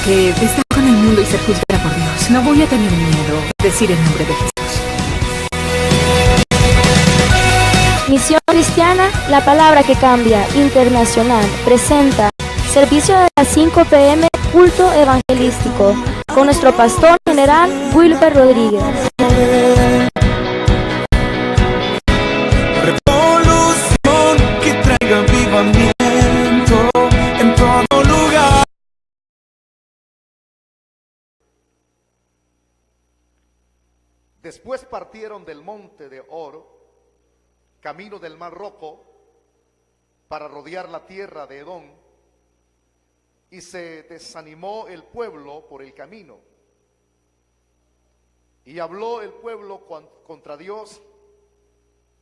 que estar con el mundo y ser juzgada por Dios. No voy a tener miedo de decir el nombre de Jesús. Misión Cristiana, la palabra que cambia, internacional, presenta servicio de las 5 p.m. culto evangelístico con nuestro pastor general Wilber Rodríguez. Revolución que traiga avivamiento en todo lugar. Después partieron del monte de Hor, camino del Mar Rojo, para rodear la tierra de Edom, y se desanimó el pueblo por el camino. Y habló el pueblo contra Dios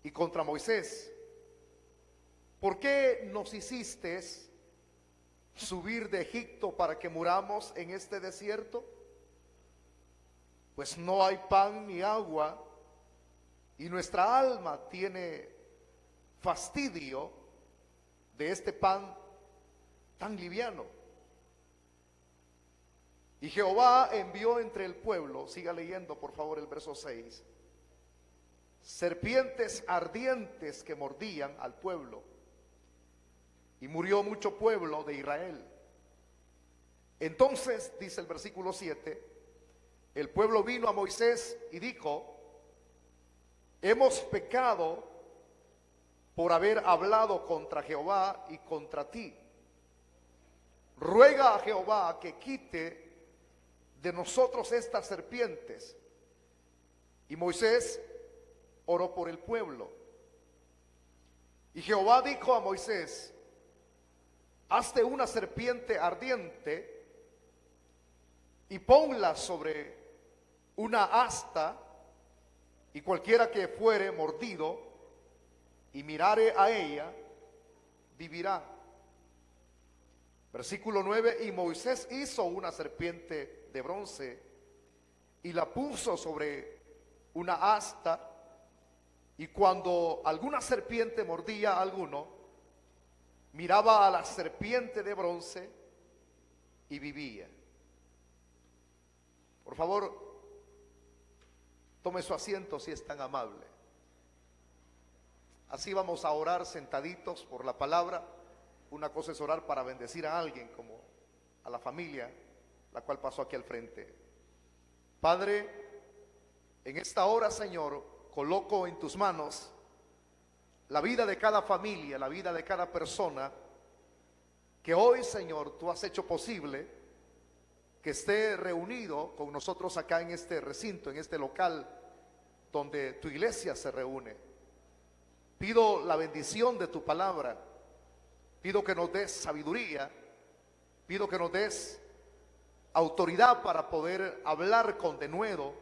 y contra Moisés: ¿por qué nos hiciste subir de Egipto para que muramos en este desierto? Pues no hay pan ni agua, y nuestra alma tiene fastidio de este pan tan liviano. Y Jehová envió entre el pueblo, siga leyendo por favor el verso 6, serpientes ardientes que mordían al pueblo, y murió mucho pueblo de Israel. Entonces, dice el versículo 7, el pueblo vino a Moisés y dijo: hemos pecado por haber hablado contra Jehová y contra ti. Ruega a Jehová que quite de nosotros estas serpientes. Y Moisés oró por el pueblo. Y Jehová dijo a Moisés: hazte una serpiente ardiente y ponla sobre una asta, y cualquiera que fuere mordido y mirare a ella, vivirá. Versículo 9, y Moisés hizo una serpiente de bronce y la puso sobre una asta, y cuando alguna serpiente mordía a alguno, miraba a la serpiente de bronce y vivía. Por favor, tome su asiento si es tan amable. Así vamos a orar sentaditos por la palabra. Una cosa es orar para bendecir a alguien, como a la familia, la cual pasó aquí al frente. Padre, en esta hora, Señor, coloco en tus manos la vida de cada familia, la vida de cada persona que hoy, Señor, tú has hecho posible que esté reunido con nosotros acá en este recinto, en este local donde tu iglesia se reúne. Pido la bendición de tu palabra, pido que nos des sabiduría, pido que nos des autoridad para poder hablar con denuedo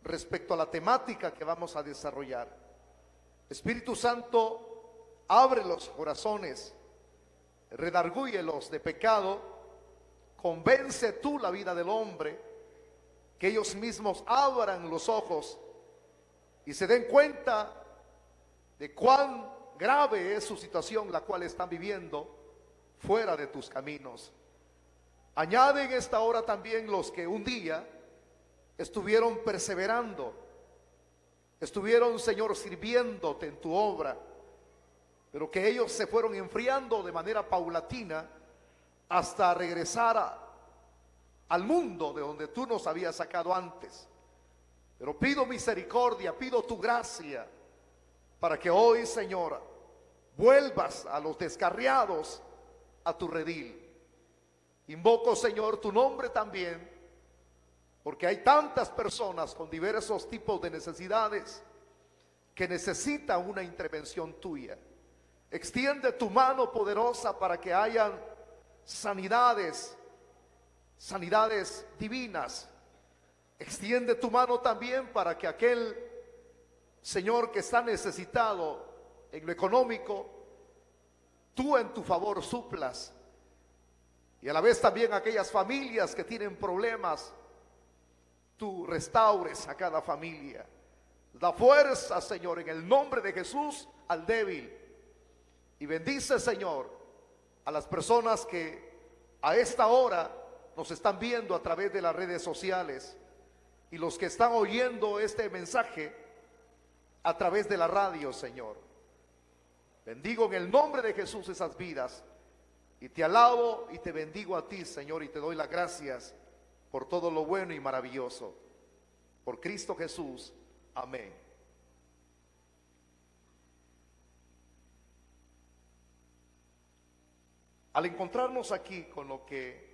respecto a la temática que vamos a desarrollar. Espíritu Santo, abre los corazones, redargúyelos de pecado. Convence tú la vida del hombre, que ellos mismos abran los ojos y se den cuenta de cuán grave es su situación, la cual están viviendo fuera de tus caminos. Añade en esta hora también los que un día estuvieron perseverando, estuvieron, Señor, sirviéndote en tu obra, pero que ellos se fueron enfriando de manera paulatina hasta regresar al mundo de donde tú nos habías sacado antes. Pero pido misericordia, pido tu gracia, para que hoy, Señor, vuelvas a los descarriados a tu redil. Invoco, Señor, tu nombre también, porque hay tantas personas con diversos tipos de necesidades que necesitan una intervención tuya. Extiende tu mano poderosa para que hayan sanidades divinas. Extiende tu mano también para que aquel Señor que está necesitado en lo económico, tú en tu favor suplas. Y a la vez también aquellas familias que tienen problemas, tú restaures a cada familia. Da fuerza, Señor, en el nombre de Jesús al débil. Y bendice, Señor, a las personas que a esta hora nos están viendo a través de las redes sociales y los que están oyendo este mensaje a través de la radio, Señor. Bendigo en el nombre de Jesús esas vidas y te alabo y te bendigo a ti, Señor, y te doy las gracias por todo lo bueno y maravilloso. Por Cristo Jesús. Amén. Al encontrarnos aquí con lo que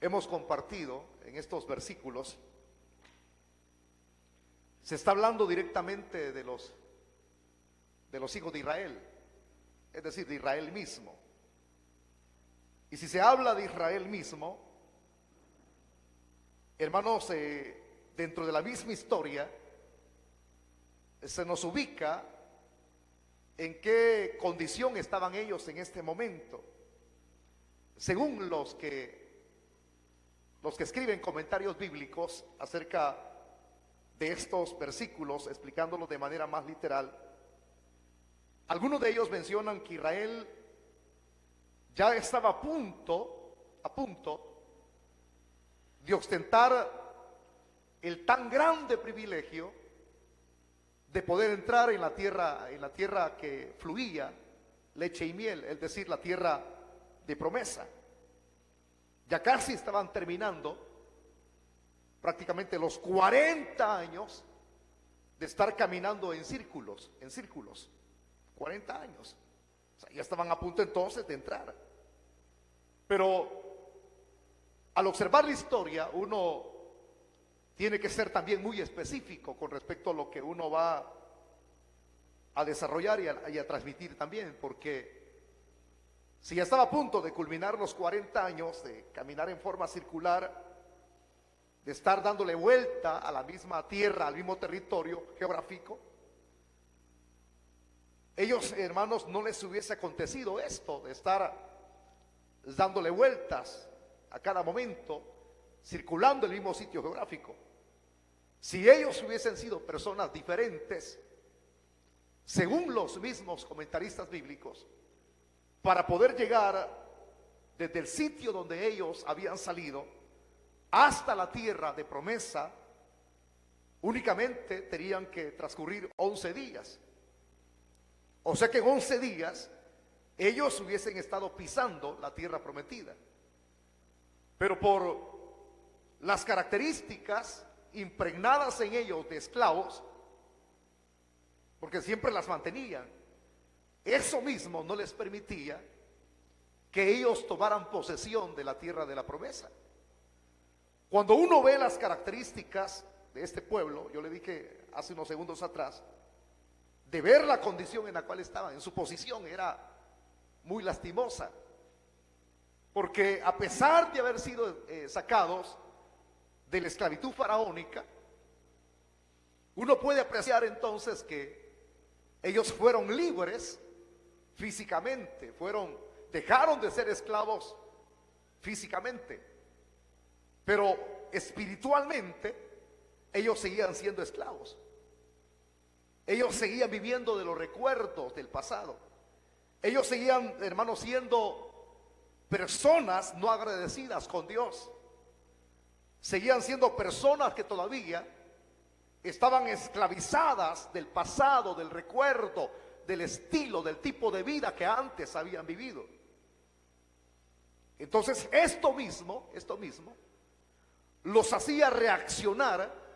hemos compartido en estos versículos, se está hablando directamente de los hijos de Israel, es decir, de Israel mismo. Y si se habla de Israel mismo, hermanos, dentro de la misma historia, se nos ubica en qué condición estaban ellos en este momento. Según los que escriben comentarios bíblicos acerca de estos versículos, explicándolos de manera más literal, algunos de ellos mencionan que Israel ya estaba a punto de ostentar el tan grande privilegio de poder entrar en la tierra que fluía leche y miel, es decir, la tierra de promesa. Ya casi estaban terminando prácticamente los 40 años de estar caminando en círculos, 40 años. O sea, ya estaban a punto entonces de entrar. Pero al observar la historia, uno tiene que ser también muy específico con respecto a lo que uno va a desarrollar y a transmitir también, porque si ya estaba a punto de culminar los 40 años de caminar en forma circular, de estar dándole vuelta a la misma tierra, al mismo territorio geográfico, ellos, hermanos, no les hubiese acontecido esto de estar dándole vueltas a cada momento, circulando el mismo sitio geográfico. Si ellos hubiesen sido personas diferentes, según los mismos comentaristas bíblicos, para poder llegar desde el sitio donde ellos habían salido hasta la tierra de promesa, únicamente tenían que transcurrir 11 días. O sea que en 11 días ellos hubiesen estado pisando la tierra prometida. Pero por las características impregnadas en ellos de esclavos, porque siempre las mantenían, eso mismo no les permitía que ellos tomaran posesión de la tierra de la promesa. Cuando uno ve las características de este pueblo, yo le dije hace unos segundos atrás, de ver la condición en la cual estaban, en su posición era muy lastimosa, porque a pesar de haber sido sacados de la esclavitud faraónica, uno puede apreciar entonces que ellos fueron libres físicamente, dejaron de ser esclavos físicamente, pero espiritualmente ellos seguían siendo esclavos. Ellos seguían viviendo de los recuerdos del pasado. Ellos seguían, hermanos, siendo personas no agradecidas con Dios. Seguían siendo personas que todavía estaban esclavizadas del pasado, del recuerdo, del estilo, del tipo de vida que antes habían vivido. Entonces esto mismo los hacía reaccionar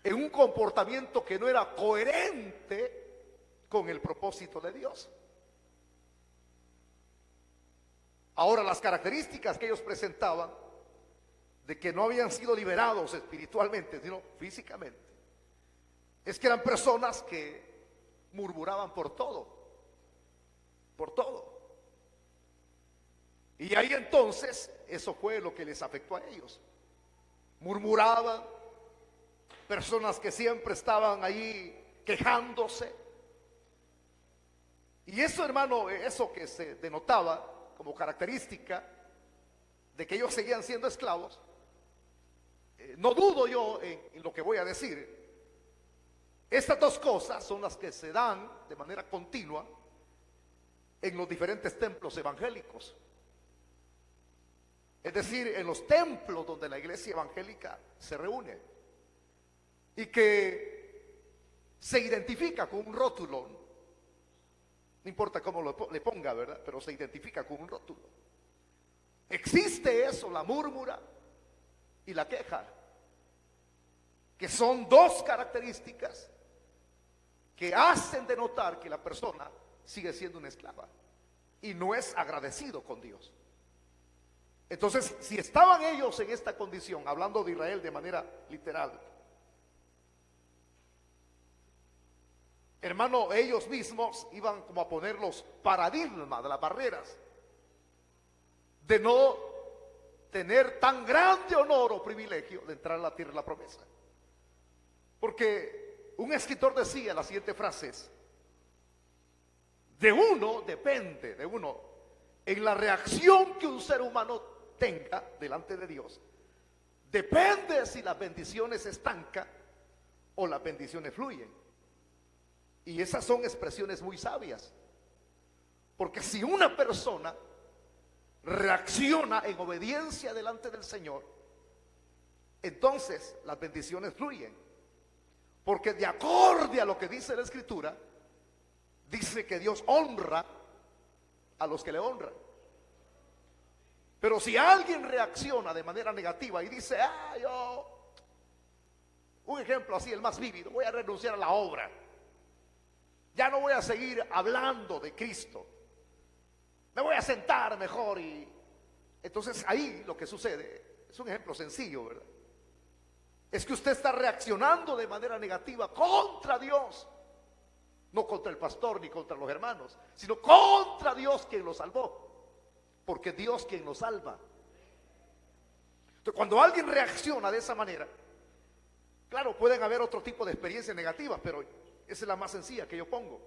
en un comportamiento que no era coherente con el propósito de Dios. Ahora, las características que ellos presentaban de que no habían sido liberados espiritualmente, sino físicamente, es que eran personas que murmuraban por todo. Y ahí entonces, eso fue lo que les afectó a ellos. Murmuraban, personas que siempre estaban ahí quejándose. Y eso, hermano, eso que se denotaba como característica de que ellos seguían siendo esclavos, no dudo yo en lo que voy a decir. Estas dos cosas son las que se dan de manera continua en los diferentes templos evangélicos. es decir, en los templos donde la iglesia evangélica se reúne, y que se identifica con un rótulo, no importa cómo le ponga, ¿verdad? Pero se identifica con un rótulo. Existe eso, la murmura y la queja, que son dos características que hacen denotar que la persona sigue siendo una esclava y no es agradecido con Dios. Entonces, si estaban ellos en esta condición, hablando de Israel de manera literal, hermano, ellos mismos iban como a poner los paradigmas de las barreras de no tener tan grande honor o privilegio de entrar a la tierra de la promesa. Porque un escritor decía las siguientes frases: de uno depende, de uno, en la reacción que un ser humano tenga delante de Dios, depende si las bendiciones se estancan o las bendiciones fluyen. Y esas son expresiones muy sabias, porque si una persona reacciona en obediencia delante del Señor, entonces las bendiciones fluyen, porque de acuerdo a lo que dice la Escritura, dice que Dios honra a los que le honran. Pero si alguien reacciona de manera negativa y dice, un ejemplo así, el más vívido, voy a renunciar a la obra, ya no voy a seguir hablando de Cristo, me voy a sentar mejor, y entonces ahí lo que sucede es un ejemplo sencillo, ¿verdad? Es que usted está reaccionando de manera negativa contra Dios, no contra el pastor ni contra los hermanos, sino contra Dios quien lo salvó, porque Dios quien nos salva. Entonces, cuando alguien reacciona de esa manera, claro, pueden haber otro tipo de experiencias negativas, pero esa es la más sencilla que yo pongo.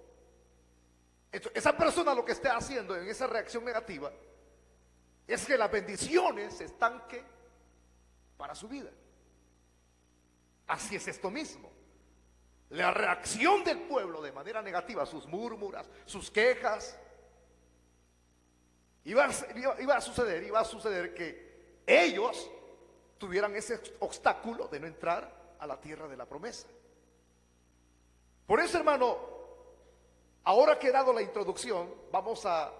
Entonces, esa persona lo que está haciendo en esa reacción negativa es que las bendiciones se estanquen para su vida. Así es esto mismo. La reacción del pueblo de manera negativa, sus murmuras, sus quejas, iba a suceder que ellos tuvieran ese obstáculo de no entrar a la tierra de la promesa. Por eso, hermano, ahora que he dado la introducción, vamos a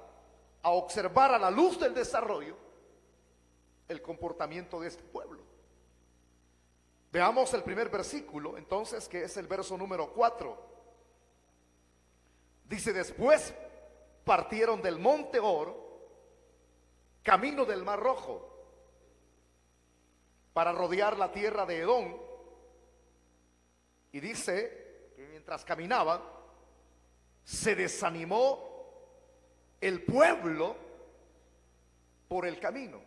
observar a la luz del desarrollo el comportamiento de este pueblo. Veamos el primer versículo, entonces, que es el verso número 4. Dice: después partieron del monte Hor, camino del Mar Rojo, para rodear la tierra de Edom. Y dice que mientras caminaban, se desanimó el pueblo por el camino.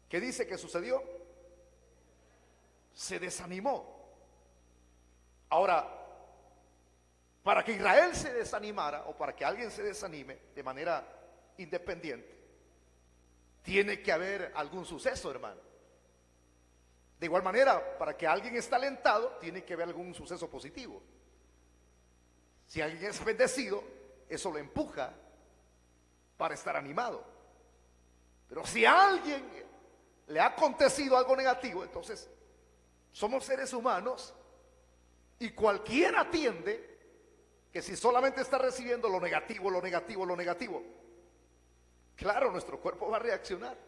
¿Qué dice que sucedió? Se desanimó. Ahora, para que Israel se desanimara, o para que alguien se desanime de manera independiente, tiene que haber algún suceso, hermano. De igual manera, para que alguien esté alentado, tiene que haber algún suceso positivo. Si alguien es bendecido, eso lo empuja para estar animado. Pero si a alguien le ha acontecido algo negativo, entonces somos seres humanos y cualquiera atiende que si solamente está recibiendo lo negativo, lo negativo, lo negativo, claro, nuestro cuerpo va a reaccionar.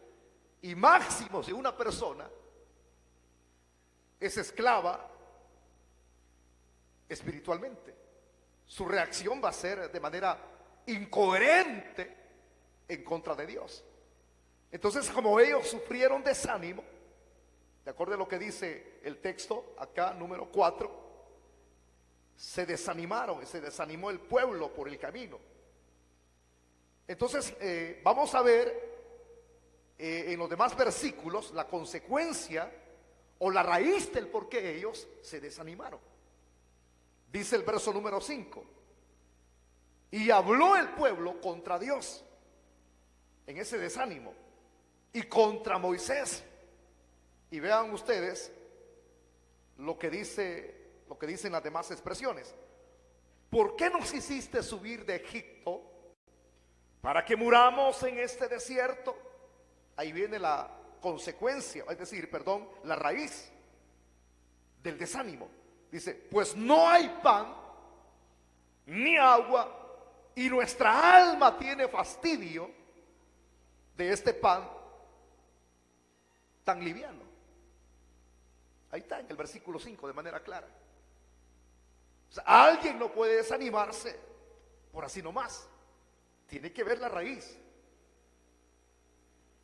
Y máximo si una persona es esclava espiritualmente, su reacción va a ser de manera incoherente en contra de Dios. Entonces, como ellos sufrieron desánimo, de acuerdo a lo que dice el texto acá, número 4, se desanimaron, se desanimó el pueblo por el camino. Entonces, vamos a ver en los demás versículos la consecuencia o la raíz del por qué ellos se desanimaron. Dice el verso número 5: y habló el pueblo contra Dios en ese desánimo y contra Moisés. Y vean ustedes lo que dicen las demás expresiones. ¿Por qué nos hiciste subir de Egipto para que muramos en este desierto? ahí viene la consecuencia, es decir, perdón, la raíz del desánimo. Dice, pues no hay pan ni agua y nuestra alma tiene fastidio de este pan tan liviano. Ahí está en el versículo 5 de manera clara. O sea, alguien no puede desanimarse por así nomás. Tiene que ver la raíz.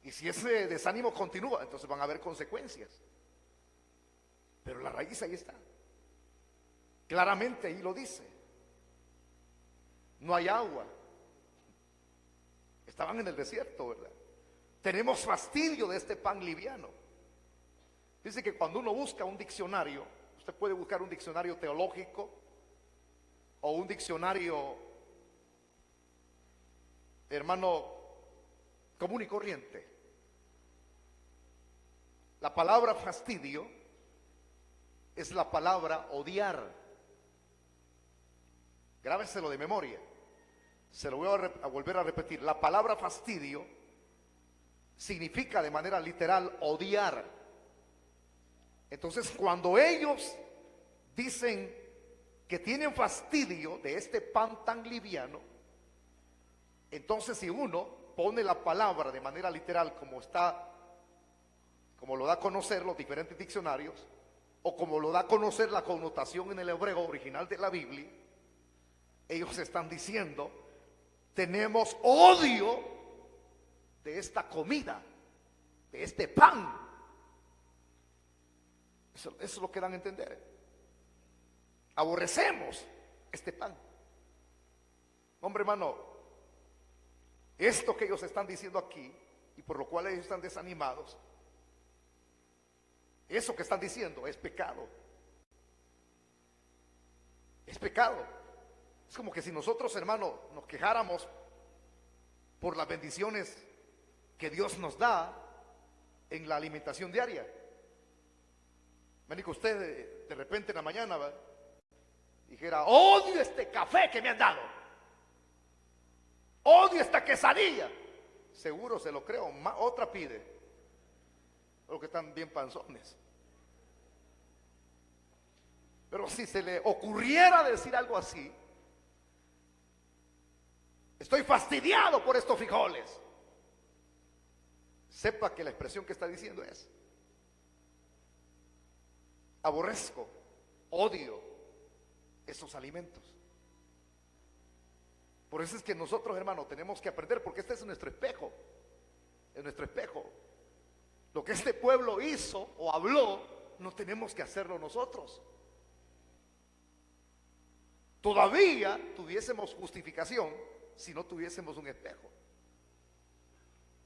Y si ese desánimo continúa, entonces van a haber consecuencias. Pero la raíz ahí está. Claramente ahí lo dice. No hay agua. Estaban en el desierto, ¿verdad? Tenemos fastidio de este pan liviano. Dice que cuando uno busca un diccionario, usted puede buscar un diccionario teológico o un diccionario, hermano, común y corriente. La palabra fastidio es la palabra odiar. Grábeselo de memoria. Se lo voy a volver a repetir. La palabra fastidio significa de manera literal odiar. Entonces, cuando ellos dicen que tienen fastidio de este pan tan liviano, entonces si uno pone la palabra de manera literal como está, como lo da a conocer los diferentes diccionarios, o como lo da a conocer la connotación en el hebreo original de la Biblia, ellos están diciendo, tenemos odio de esta comida, de este pan. Eso es lo que dan a entender. Aborrecemos este pan. Hombre, hermano, esto que ellos están diciendo aquí, y por lo cual ellos están desanimados, eso que están diciendo es pecado. Es pecado. Es como que si nosotros, hermano, nos quejáramos por las bendiciones que Dios nos da en la alimentación diaria. Me dijo usted de repente en la mañana, ¿verdad?, dijera, odio este café que me han dado, odio esta quesadilla. Seguro se lo creo, otra pide. Los que están bien panzones. Pero si se le ocurriera decir algo así, estoy fastidiado por estos frijoles, sepa que la expresión que está diciendo es, aborrezco, odio esos alimentos. Por eso es que nosotros, hermanos, tenemos que aprender, porque este es nuestro espejo. Es nuestro espejo. Lo que este pueblo hizo o habló, no tenemos que hacerlo nosotros. Todavía tuviésemos justificación si no tuviésemos un espejo.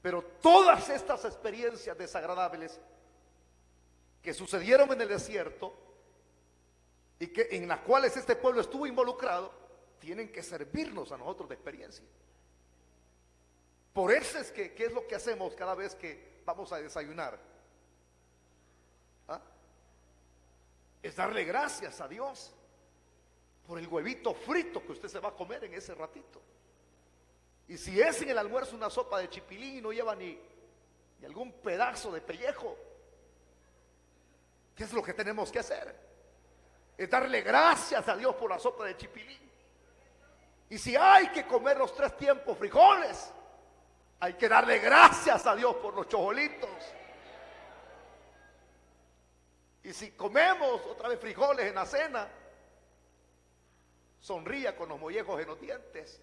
Pero todas estas experiencias desagradables que sucedieron en el desierto y que en las cuales este pueblo estuvo involucrado, tienen que servirnos a nosotros de experiencia. Por eso es que, ¿qué es lo que hacemos cada vez que vamos a desayunar? ¿Ah? Es darle gracias a Dios por el huevito frito que usted se va a comer en ese ratito. Y si es en el almuerzo una sopa de chipilín y no lleva ni algún pedazo de pellejo, ¿qué es lo que tenemos que hacer? Es darle gracias a Dios por la sopa de chipilín. Y si hay que comer los 3 tiempos frijoles, hay que darle gracias a Dios por los chojolitos. Y si comemos otra vez frijoles en la cena, sonría con los mollejos en los dientes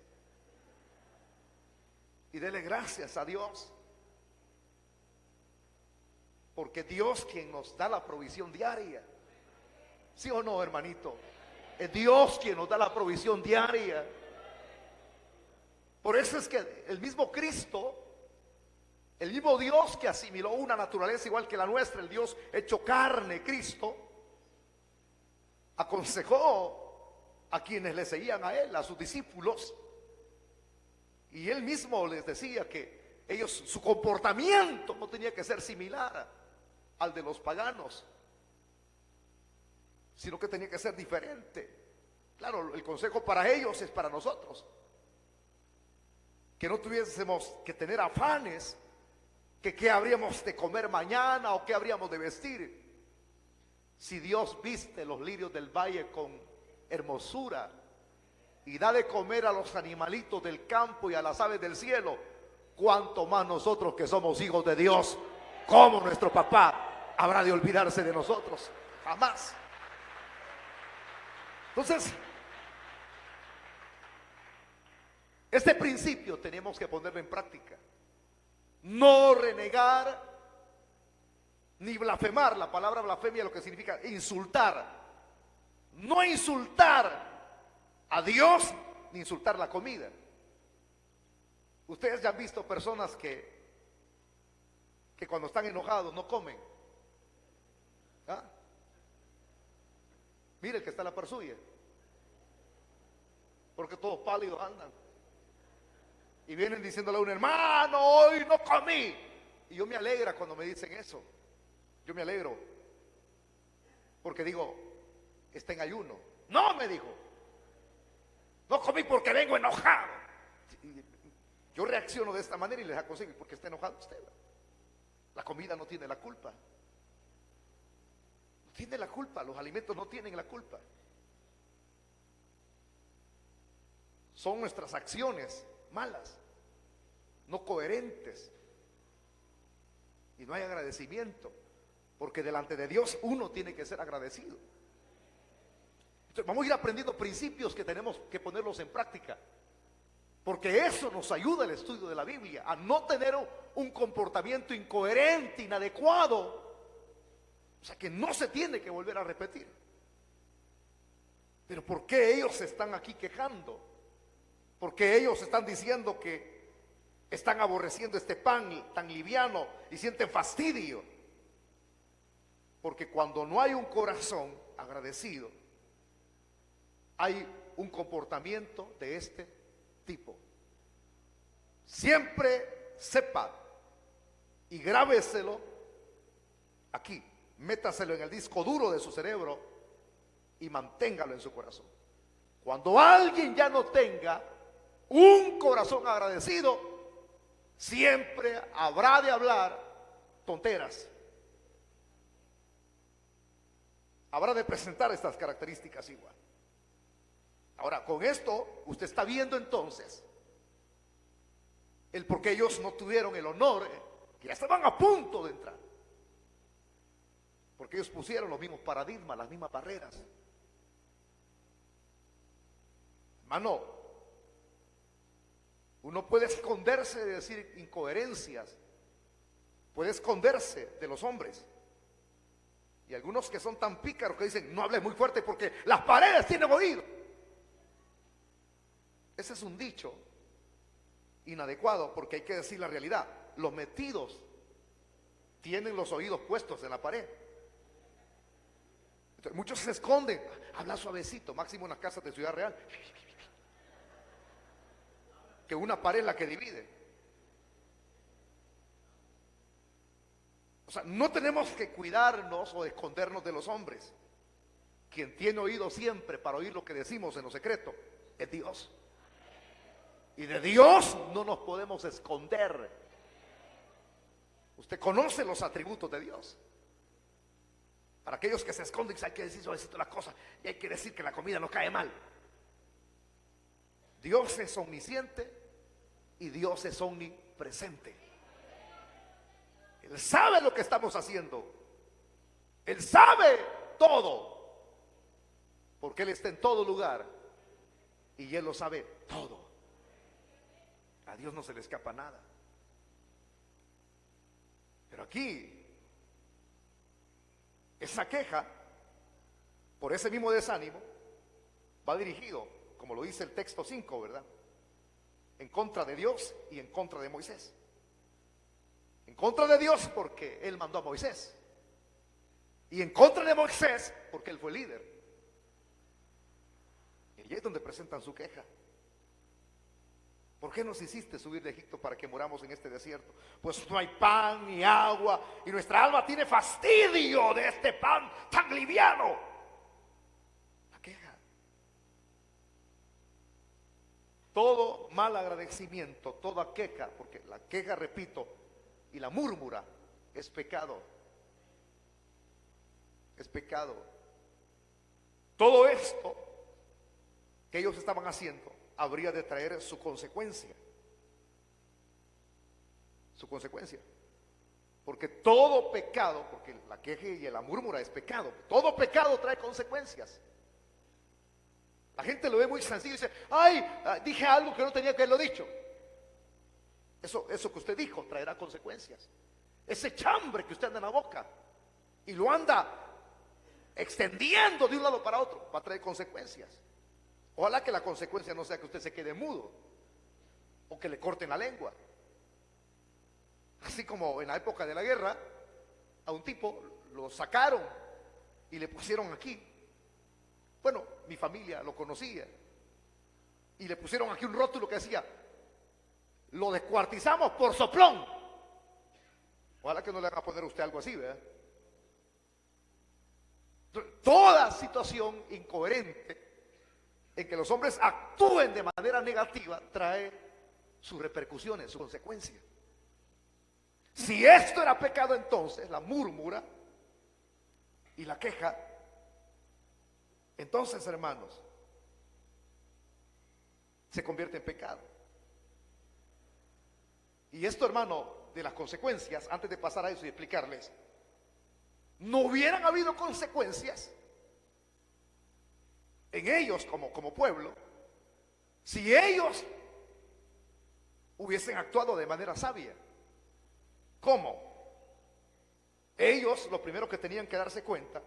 y dele gracias a Dios, porque Dios quien nos da la provisión diaria. ¿Sí o no, hermanito? Es Dios quien nos da la provisión diaria. Por eso es que el mismo Cristo, el mismo Dios que asimiló una naturaleza igual que la nuestra, el Dios hecho carne, Cristo, aconsejó a quienes le seguían a él, a sus discípulos, y él mismo les decía que ellos, su comportamiento no tenía que ser similar al de los paganos, sino que tenía que ser diferente. Claro, el consejo para ellos es para nosotros, que no tuviésemos que tener afanes que qué habríamos de comer mañana o qué habríamos de vestir. Si Dios viste los lirios del valle con hermosura y da de comer a los animalitos del campo y a las aves del cielo, cuánto más nosotros que somos hijos de Dios, como nuestro papá habrá de olvidarse de nosotros. Jamás. Entonces, este principio tenemos que ponerlo en práctica. No renegar ni blasfemar. La palabra blasfemia lo que significa insultar. No insultar a Dios ni insultar la comida. Ustedes ya han visto personas que cuando están enojados no comen. ¿Ah? Mire el que está a la par suya, porque todos pálidos andan y vienen diciéndole a un hermano: hoy no comí. Y yo me alegra cuando me dicen eso. Yo me alegro porque digo: está en ayuno. No, me dijo, no comí porque vengo enojado. Yo reacciono de esta manera y les aconsejo: porque está enojado usted. La comida no tiene la culpa. No tiene la culpa. Los alimentos no tienen la culpa. Son nuestras acciones malas, no coherentes. Y no hay agradecimiento, porque delante de Dios uno tiene que ser agradecido. Entonces, vamos a ir aprendiendo principios que tenemos que ponerlos en práctica, porque eso nos ayuda el estudio de la Biblia a no tener un comportamiento incoherente, inadecuado, o sea, que no se tiene que volver a repetir. Pero ¿por qué ellos se están aquí quejando? ¿Por qué ellos están diciendo que están aborreciendo este pan tan liviano y sienten fastidio? Porque cuando no hay un corazón agradecido, hay un comportamiento de este tipo. Siempre sepa y grábeselo aquí, métaselo en el disco duro de su cerebro y manténgalo en su corazón. Cuando alguien ya no tenga un corazón agradecido, siempre habrá de hablar tonteras, habrá de presentar estas características igual. Ahora, con esto usted está viendo entonces el por qué ellos no tuvieron el honor, que ya estaban a punto de entrar, porque ellos pusieron los mismos paradigmas, las mismas barreras. Hermano, uno puede esconderse de decir incoherencias, puede esconderse de los hombres. Y algunos que son tan pícaros que dicen: no hables muy fuerte porque las paredes tienen oído. Ese es un dicho inadecuado, porque hay que decir la realidad. Los metidos tienen los oídos puestos en la pared. Entonces, muchos se esconden. Habla suavecito, máximo en las casas de Ciudad Real, que una pared es la que divide. O sea, no tenemos que cuidarnos o escondernos de los hombres. Quien tiene oído siempre para oír lo que decimos en lo secreto es Dios. Y de Dios no nos podemos esconder. Usted conoce los atributos de Dios. Para aquellos que se esconden, hay que decir suavecito las cosas y hay que decir que la comida no cae mal. Dios es omnisciente y Dios es omnipresente. Él sabe lo que estamos haciendo. Él sabe todo, porque Él está en todo lugar y Él lo sabe todo. A Dios no se le escapa nada. Pero aquí, esa queja, por ese mismo desánimo, va dirigido, como lo dice el texto 5, ¿verdad?, en contra de Dios y en contra de Moisés. En contra de Dios porque Él mandó a Moisés, y en contra de Moisés porque Él fue líder. Y ahí es donde presentan su queja. ¿Por qué nos hiciste subir de Egipto para que moramos en este desierto? Pues no hay pan ni agua y nuestra alma tiene fastidio de este pan tan liviano. La queja. Todo mal agradecimiento, toda queja, porque la queja, repito, y la múrmura es pecado. Es pecado. Todo esto que ellos estaban haciendo habría de traer su consecuencia. Su consecuencia. Porque todo pecado, porque la queja y la múrmura es pecado, todo pecado trae consecuencias. La gente lo ve muy sencillo y dice, ay, dije algo que no tenía que haberlo dicho. Eso que usted dijo traerá consecuencias. Ese chambre que usted anda en la boca y lo anda extendiendo de un lado para otro, va a traer consecuencias. Ojalá que la consecuencia no sea que usted se quede mudo o que le corten la lengua. Así como en la época de la guerra, a un tipo lo sacaron y le pusieron aquí. Bueno, mi familia lo conocía. Y le pusieron aquí un rótulo que decía, lo descuartizamos por soplón. Ojalá que no le haga poner a usted algo así, ¿verdad? Toda situación incoherente en que los hombres actúen de manera negativa trae sus repercusiones, sus consecuencias. Si esto era pecado, entonces la múrmura y la queja, entonces, hermanos, se convierte en pecado. Y esto, hermano, de las consecuencias, antes de pasar a eso y explicarles, no hubieran habido consecuencias en ellos como pueblo si ellos hubiesen actuado de manera sabia. ¿Cómo? Ellos lo primero que tenían que darse cuenta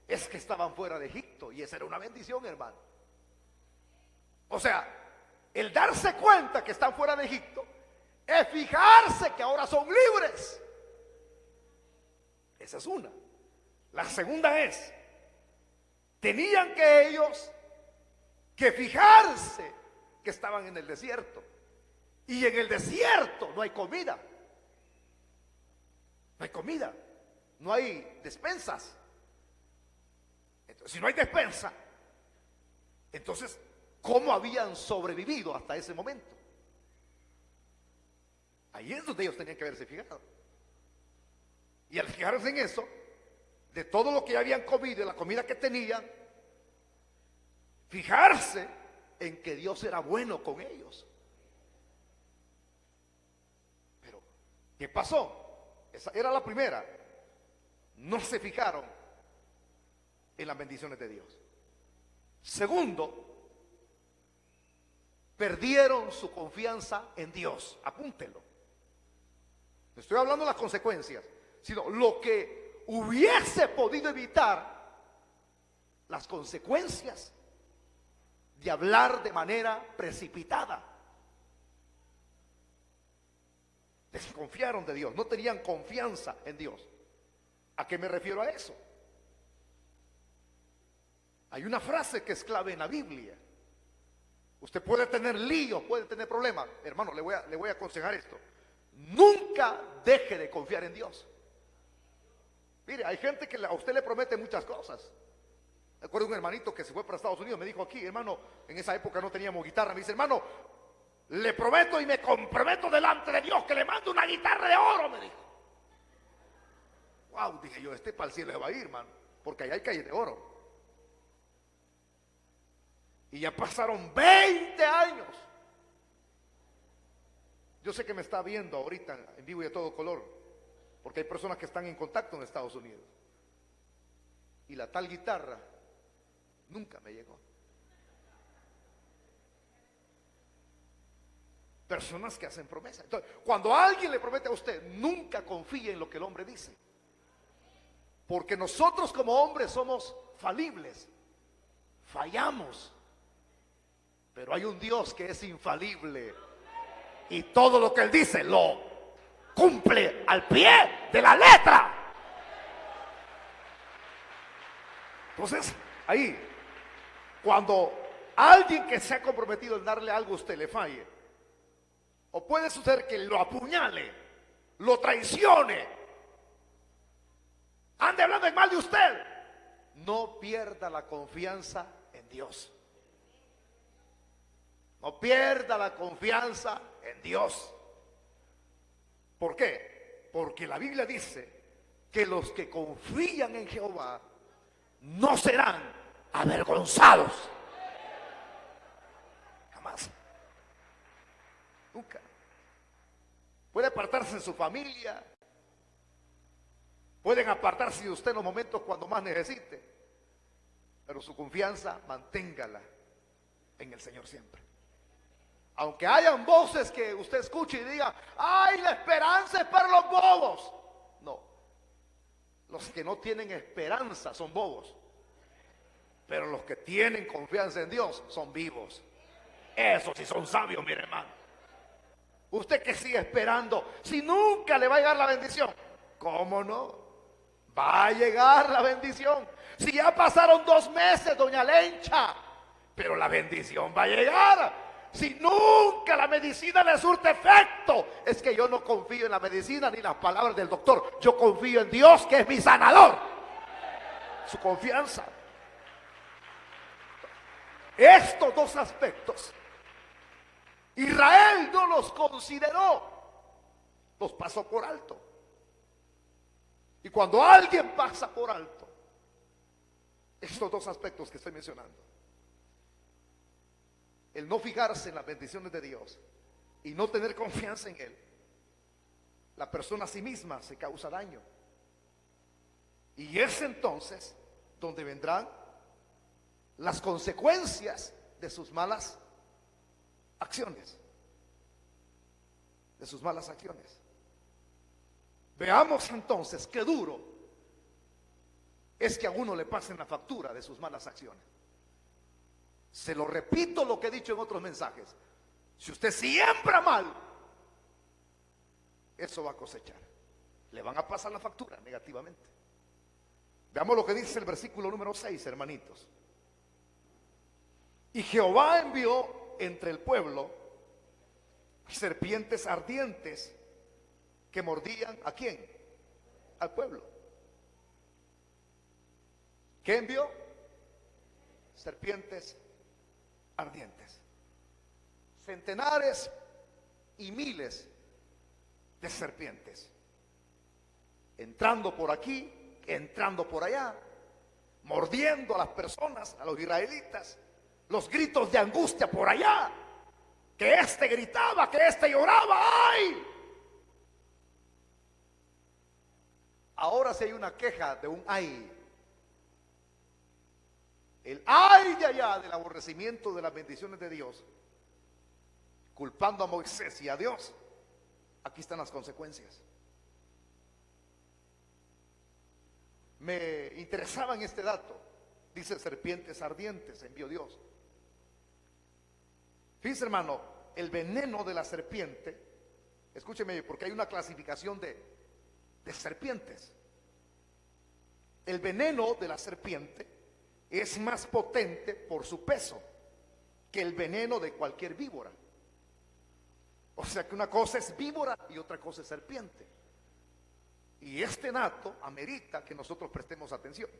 es que estaban fuera de Egipto, y esa era una bendición, hermano. O sea, el darse cuenta que están fuera de Egipto es fijarse que ahora son libres. Esa es una. La segunda es, tenían que ellos que fijarse que estaban en el desierto, y en el desierto no hay comida. No hay comida, no hay despensas. Entonces, si no hay despensa, entonces, ¿cómo habían sobrevivido hasta ese momento? Ahí es donde ellos tenían que haberse fijado. Y al fijarse en eso, de todo lo que habían comido y la comida que tenían, fijarse en que Dios era bueno con ellos. Pero, ¿qué pasó? Esa era la primera. No se fijaron en las bendiciones de Dios. Segundo, perdieron su confianza en Dios. Apúntenlo. No estoy hablando de las consecuencias, sino lo que hubiese podido evitar las consecuencias de hablar de manera precipitada. Desconfiaron de Dios, no tenían confianza en Dios. ¿A qué me refiero a eso? Hay una frase que es clave en la Biblia. Usted puede tener líos, puede tener problemas. Hermano, le voy a aconsejar esto. Nunca deje de confiar en Dios. Mire, hay gente que a usted le promete muchas cosas. Recuerdo un hermanito que se fue para Estados Unidos, me dijo aquí, hermano, en esa época no teníamos guitarra. Me dice, hermano, le prometo y me comprometo delante de Dios que le mando una guitarra de oro, me dijo. Wow, dije yo, para el cielo se va a ir, hermano, porque allá hay calles de oro. Y ya pasaron 20 años. Yo sé que me está viendo ahorita en vivo y a todo color, porque hay personas que están en contacto en Estados Unidos. Y la tal guitarra nunca me llegó. Personas que hacen promesas. Entonces, cuando alguien le promete a usted, nunca confíe en lo que el hombre dice. Porque nosotros como hombres somos falibles. Fallamos. Pero hay un Dios que es infalible. Y todo lo que Él dice lo cumple al pie de la letra. Entonces, ahí, cuando alguien que se ha comprometido en darle algo a usted le falle, o puede suceder que lo apuñale, lo traicione, ande hablando en mal de usted, no pierda la confianza en Dios. No pierda la confianza en Dios. ¿Por qué? Porque la Biblia dice que los que confían en Jehová no serán avergonzados. Jamás. Nunca. Puede apartarse de su familia. Pueden apartarse de usted en los momentos cuando más necesite. Pero su confianza manténgala en el Señor siempre. Aunque hayan voces que usted escuche y diga, ay, la esperanza es para los bobos. No. Los que no tienen esperanza son bobos. Pero los que tienen confianza en Dios son vivos. Esos sí son sabios, mi hermano. Usted que sigue esperando, si nunca le va a llegar la bendición, ¿cómo no? Va a llegar la bendición. Si ya pasaron 2 meses, doña Lencha, pero la bendición va a llegar. Si nunca la medicina le surte efecto, es que yo no confío en la medicina ni las palabras del doctor. Yo confío en Dios, que es mi sanador. Su confianza. Estos 2 aspectos, Israel no los consideró, los pasó por alto. Y cuando alguien pasa por alto estos 2 aspectos que estoy mencionando, el no fijarse en las bendiciones de Dios y no tener confianza en Él, la persona a sí misma se causa daño. Y es entonces donde vendrán las consecuencias de sus malas acciones. De sus malas acciones. Veamos entonces qué duro es que a uno le pasen la factura de sus malas acciones. Se lo repito lo que he dicho en otros mensajes. Si usted siembra mal, eso va a cosechar. Le van a pasar la factura negativamente. Veamos lo que dice el versículo número 6, hermanitos. Y Jehová envió entre el pueblo serpientes ardientes que mordían ¿a quién? Al pueblo. ¿Qué envió? Serpientes ardientes. Centenares y miles de serpientes. Entrando por aquí, entrando por allá, mordiendo a las personas, a los israelitas. Los gritos de angustia por allá. Que este gritaba, que este lloraba. ¡Ay! Ahora sí hay una queja de un ay. El ay de allá del aborrecimiento de las bendiciones de Dios, culpando a Moisés y a Dios. Aquí están las consecuencias. Me interesaba en este dato. Dice serpientes ardientes envió Dios. Fíjense, hermano, el veneno de la serpiente, escúcheme, porque hay una clasificación de serpientes. El veneno de la serpiente es más potente por su peso que el veneno de cualquier víbora. O sea que una cosa es víbora y otra cosa es serpiente. Y este dato amerita que nosotros prestemos atención.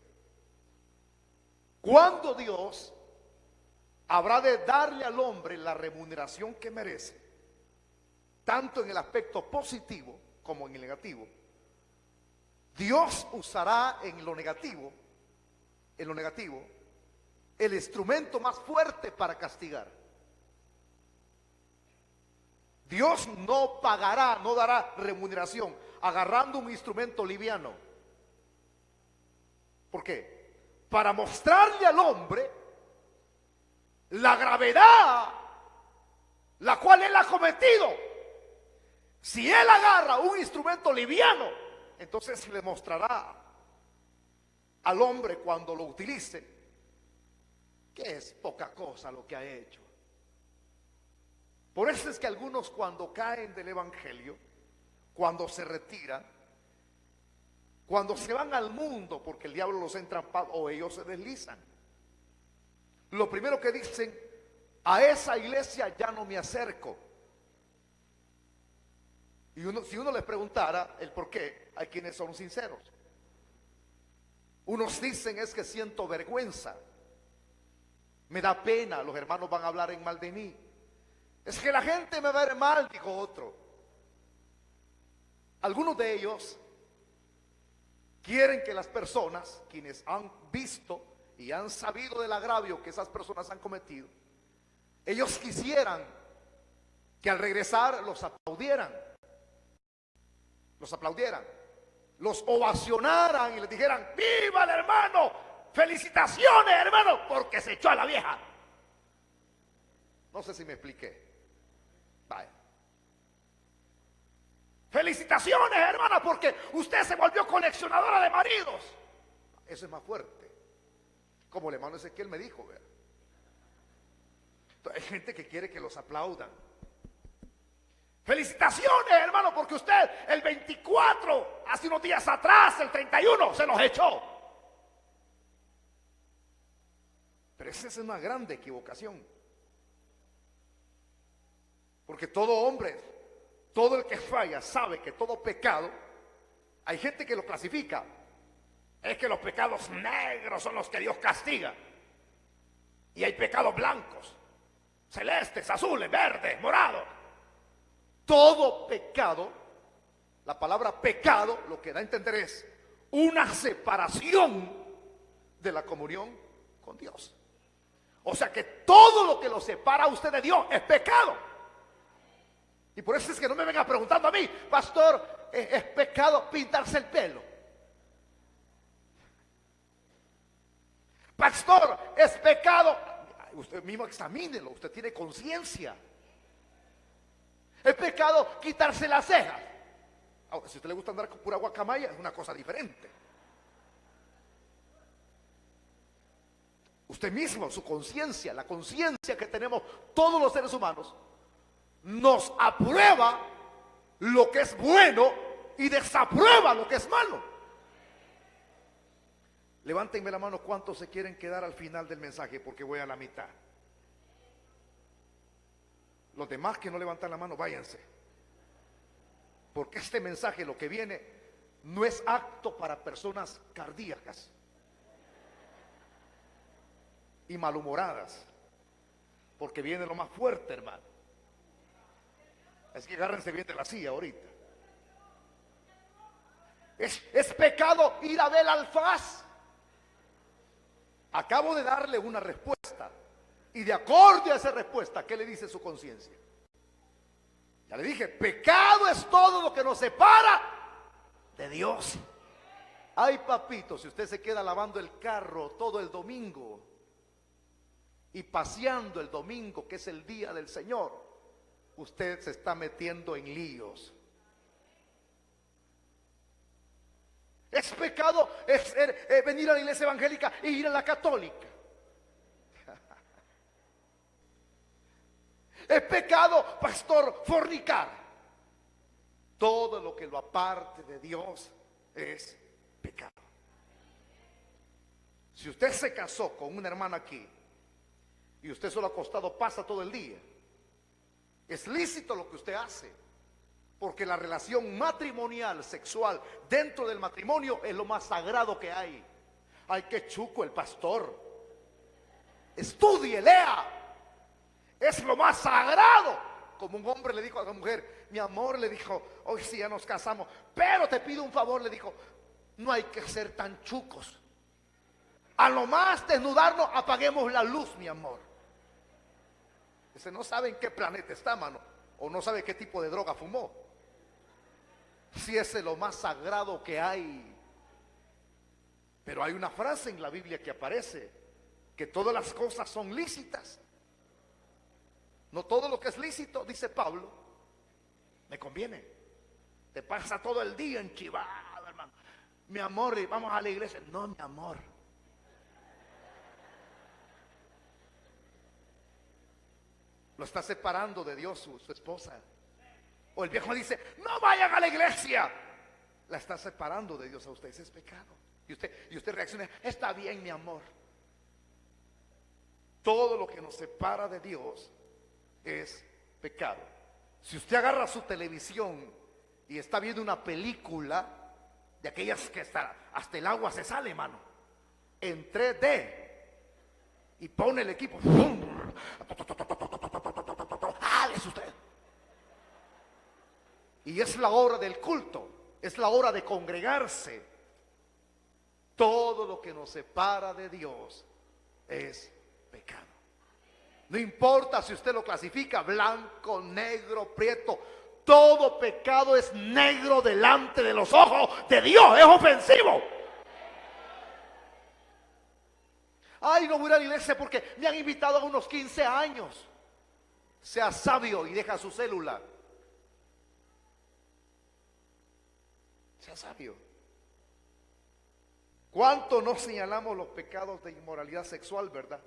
¿Cuándo Dios habrá de darle al hombre la remuneración que merece, tanto en el aspecto positivo como en el negativo? Dios usará en lo negativo, el instrumento más fuerte para castigar. Dios no pagará, no dará remuneración agarrando un instrumento liviano. ¿Por qué? Para mostrarle al hombre la gravedad la cual él ha cometido. Si él agarra un instrumento liviano, entonces le mostrará al hombre cuando lo utilice que es poca cosa lo que ha hecho. Por eso es que algunos cuando caen del evangelio, cuando se retiran, cuando se van al mundo porque el diablo los ha entrampado o ellos se deslizan, lo primero que dicen: a esa iglesia ya no me acerco. Y si uno les preguntara el por qué, hay quienes son sinceros. Unos dicen: es que siento vergüenza, me da pena, los hermanos van a hablar en mal de mí. Es que la gente me va a ver mal, dijo otro. Algunos de ellos quieren que las personas, quienes han visto y han sabido del agravio que esas personas han cometido, ellos quisieran que al regresar los aplaudieran, los ovacionaran y les dijeran: ¡viva el hermano! ¡Felicitaciones, hermano! Porque se echó a la vieja. No sé si me expliqué. Vaya. ¡Felicitaciones, hermana! Porque usted se volvió coleccionadora de maridos. Eso es más fuerte. Como el hermano Ezequiel me dijo, ¿verdad? Hay gente que quiere que los aplaudan. Felicitaciones, hermano, porque usted el 24, hace unos días atrás, el 31, se los echó. Pero esa es una grande equivocación. Porque todo hombre, todo el que falla, sabe que todo pecado, hay gente que lo clasifica. Es que los pecados negros son los que Dios castiga. Y hay pecados blancos, celestes, azules, verdes, morados. Todo pecado, la palabra pecado lo que da a entender es una separación de la comunión con Dios. O sea que todo lo que lo separa a usted de Dios es pecado. Y por eso es que no me venga preguntando a mí: pastor, ¿es pecado pintarse el pelo? Pastor, ¿es pecado? Usted mismo examínelo, usted tiene conciencia. ¿Es pecado quitarse las cejas? Ahora, si a usted le gusta andar con pura guacamaya, es una cosa diferente. Usted mismo, su conciencia, la conciencia que tenemos todos los seres humanos, nos aprueba lo que es bueno y desaprueba lo que es malo. Levántenme la mano cuántos se quieren quedar al final del mensaje, porque voy a la mitad. Los demás que no levantan la mano, váyanse. Porque este mensaje, lo que viene, no es apto para personas cardíacas y malhumoradas. Porque viene lo más fuerte, hermano. Es que agárrense bien de la silla ahorita. Es pecado ir a ver al FAS. Acabo de darle una respuesta. Y de acuerdo a esa respuesta, ¿qué le dice su conciencia? Ya le dije, pecado es todo lo que nos separa de Dios. Ay, papito, si usted se queda lavando el carro todo el domingo y paseando el domingo, que es el día del Señor, usted se está metiendo en líos. Es pecado venir a la iglesia evangélica e ir a la católica. Es pecado, pastor, fornicar. Todo lo que lo aparte de Dios es pecado. Si usted se casó con una hermana aquí y usted solo acostado pasa todo el día, es lícito lo que usted hace, porque la relación matrimonial, sexual, dentro del matrimonio es lo más sagrado que hay. Ay, qué chuco el pastor. Estudie, lea. Es lo más sagrado. Como un hombre le dijo a la mujer: mi amor, le dijo, hoy sí ya nos casamos, pero te pido un favor, le dijo, no hay que ser tan chucos. A lo más desnudarnos, apaguemos la luz, mi amor. Ese no sabe en qué planeta está, mano, o no sabe qué tipo de droga fumó. Si ese es lo más sagrado que hay. Pero hay una frase en la Biblia que aparece, que todas las cosas son lícitas. No todo lo que es lícito, dice Pablo, me conviene. Te pasa todo el día enchivado, hermano. Mi amor, vamos a la iglesia. No, mi amor. Lo está separando de Dios su esposa. O el viejo dice: no vayan a la iglesia. La está separando de Dios a usted. Ese es pecado. Y usted reacciona: está bien, mi amor. Todo lo que nos separa de Dios es pecado. Si usted agarra su televisión y está viendo una película de aquellas que hasta el agua se sale, mano, en 3D, y pone el equipo, ¡ah! Es usted. Y es la hora del culto. Es la hora de congregarse. Todo lo que nos separa de Dios es pecado. No importa si usted lo clasifica blanco, negro, prieto. Todo pecado es negro delante de los ojos de Dios. Es ofensivo. Ay, no voy a ir a la iglesia porque me han invitado a unos 15 años. Sea sabio y deja su célula. Sea sabio. ¿Cuánto no señalamos los pecados de inmoralidad sexual, verdad?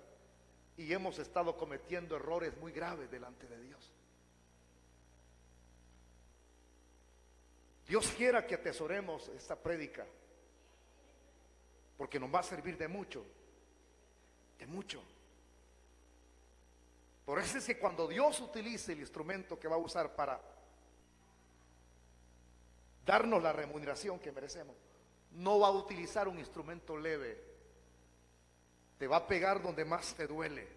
Y hemos estado cometiendo errores muy graves delante de Dios. Dios quiera que atesoremos esta prédica, porque nos va a servir de mucho, de mucho. Por eso es que cuando Dios utilice el instrumento que va a usar para darnos la remuneración que merecemos, no va a utilizar un instrumento leve. Te va a pegar donde más te duele,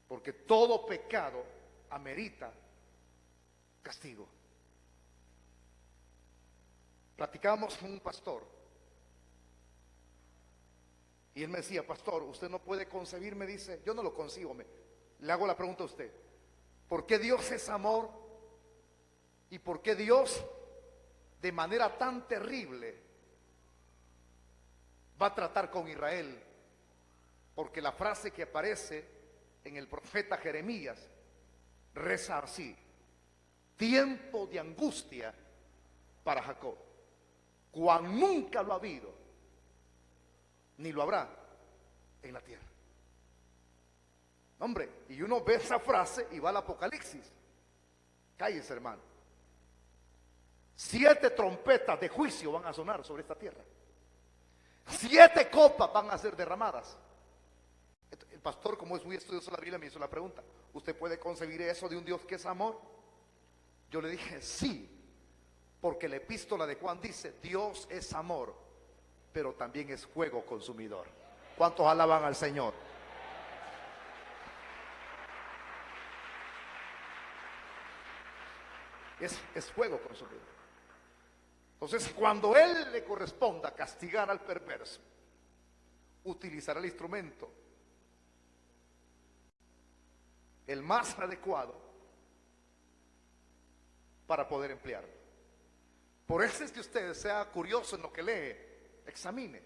porque todo pecado amerita castigo. Platicábamos con un pastor y él me decía: pastor, usted no puede concebir, me dice. Yo no lo concibo. Le hago la pregunta a usted: ¿por qué Dios es amor? ¿Y por qué Dios de manera tan terrible va a tratar con Israel? Porque la frase que aparece en el profeta Jeremías reza así: tiempo de angustia para Jacob, cual nunca lo ha habido ni lo habrá en la tierra. Hombre, y uno ve esa frase y va al Apocalipsis. Cállese, hermano. 7 trompetas de juicio van a sonar sobre esta tierra. 7 copas van a ser derramadas. El pastor, como es muy estudioso de la Biblia, me hizo la pregunta: ¿usted puede concebir eso de un Dios que es amor? Yo le dije sí, porque la epístola de Juan dice: Dios es amor, pero también es fuego consumidor. ¿Cuántos alaban al Señor? Es fuego consumidor. Entonces, cuando Él le corresponda castigar al perverso, utilizará el instrumento el más adecuado para poder emplearlo. Por eso es que usted sea curioso en lo que lee, examine.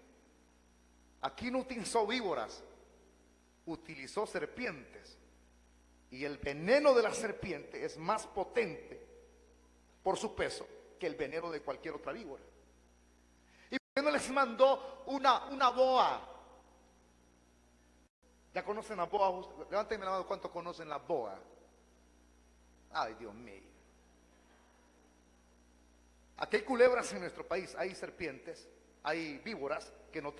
Aquí no utilizó víboras, utilizó serpientes, y el veneno de la serpiente es más potente por su peso que el veneno de cualquier otra víbora. ¿Y por qué no les mandó una boa? ¿Ya conocen la boa? Levántenme la mano, ¿cuántos conocen la boa? Ay, Dios mío. Aquí hay culebras en nuestro país, hay serpientes, hay víboras que no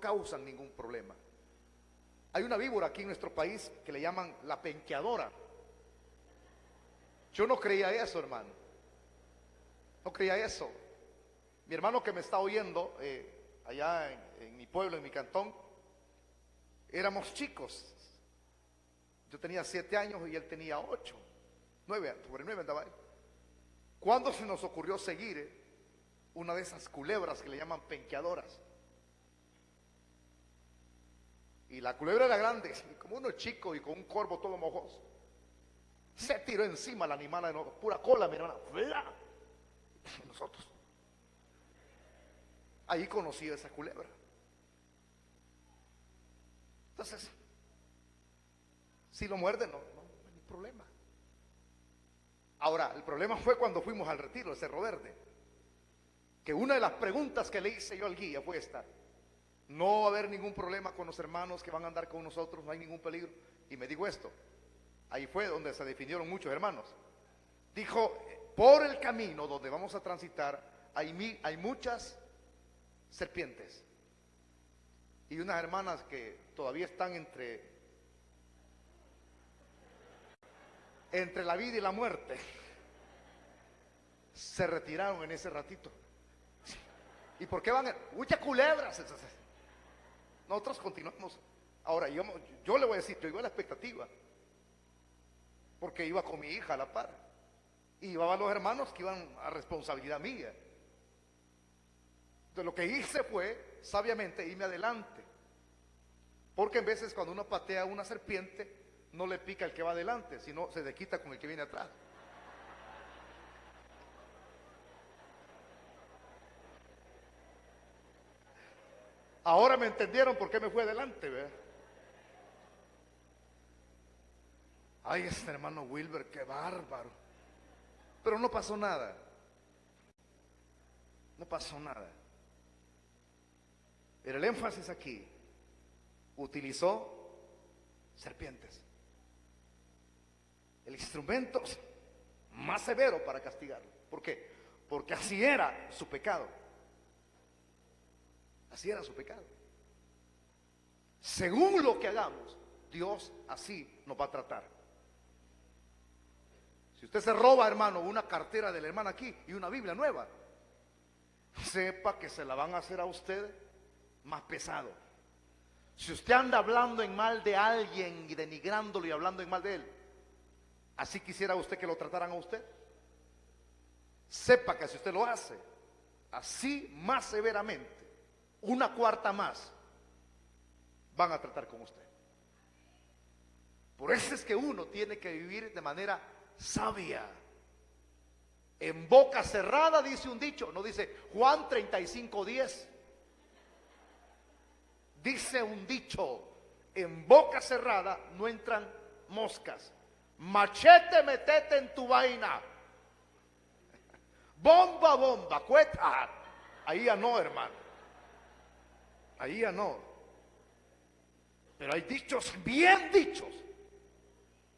causan ningún problema. Hay una víbora aquí en nuestro país que le llaman la penqueadora. Yo no creía eso, hermano. No creía eso. Mi hermano que me está oyendo, allá en mi pueblo, en mi cantón, éramos chicos. Yo tenía 7 años y él tenía 8, 9, sobre 9 andaba él. ¿Cuándo se nos ocurrió seguir una de esas culebras que le llaman penqueadoras? Y la culebra era grande, y como uno chico y con un corvo todo mojoso, se tiró encima el animal, de pura cola, mi hermana. Nosotros. Ahí conocí a esa culebra. Entonces, si lo muerde, no hay problema. Ahora, el problema fue cuando fuimos al retiro de Cerro Verde, que una de las preguntas que le hice yo al guía fue esta: no va a haber ningún problema con los hermanos que van a andar con nosotros, no hay ningún peligro. Y me dijo esto, ahí fue donde se definieron muchos hermanos. Dijo: por el camino donde vamos a transitar hay muchas serpientes y unas hermanas que todavía están entre la vida y la muerte, se retiraron en ese ratito. ¿Y por qué van? Muchas culebras. Nosotros continuamos. Ahora, yo le voy a decir, yo iba a la expectativa, porque iba con mi hija a la par, Y llevaba a los hermanos que iban a responsabilidad mía. Entonces lo que hice fue, sabiamente, irme adelante. Porque en veces cuando uno patea una serpiente, no le pica el que va adelante, sino se le quita con el que viene atrás. Ahora me entendieron por qué me fui adelante, ¿verdad? Ay, este hermano Wilber, qué bárbaro. Pero no pasó nada. No pasó nada. Pero el énfasis aquí, utilizó serpientes. El instrumento más severo para castigarlo. ¿Por qué? Porque así era su pecado. Así era su pecado. Según lo que hagamos, Dios así nos va a tratar. Si usted se roba, hermano, una cartera de la hermana aquí y una Biblia nueva, sepa que se la van a hacer a usted más pesado. Si usted anda hablando en mal de alguien y denigrándolo y hablando en mal de él, ¿así quisiera usted que lo trataran a usted? Sepa que si usted lo hace así más severamente, una cuarta más, van a tratar con usted. Por eso es que uno tiene que vivir de manera sabia. En boca cerrada dice un dicho, no dice Juan 35:10. Dice un dicho, en boca cerrada no entran moscas. Machete, metete en tu vaina. Bomba, bomba, cueta. Ahí ya no, hermano. Ahí ya no. Pero hay dichos bien dichos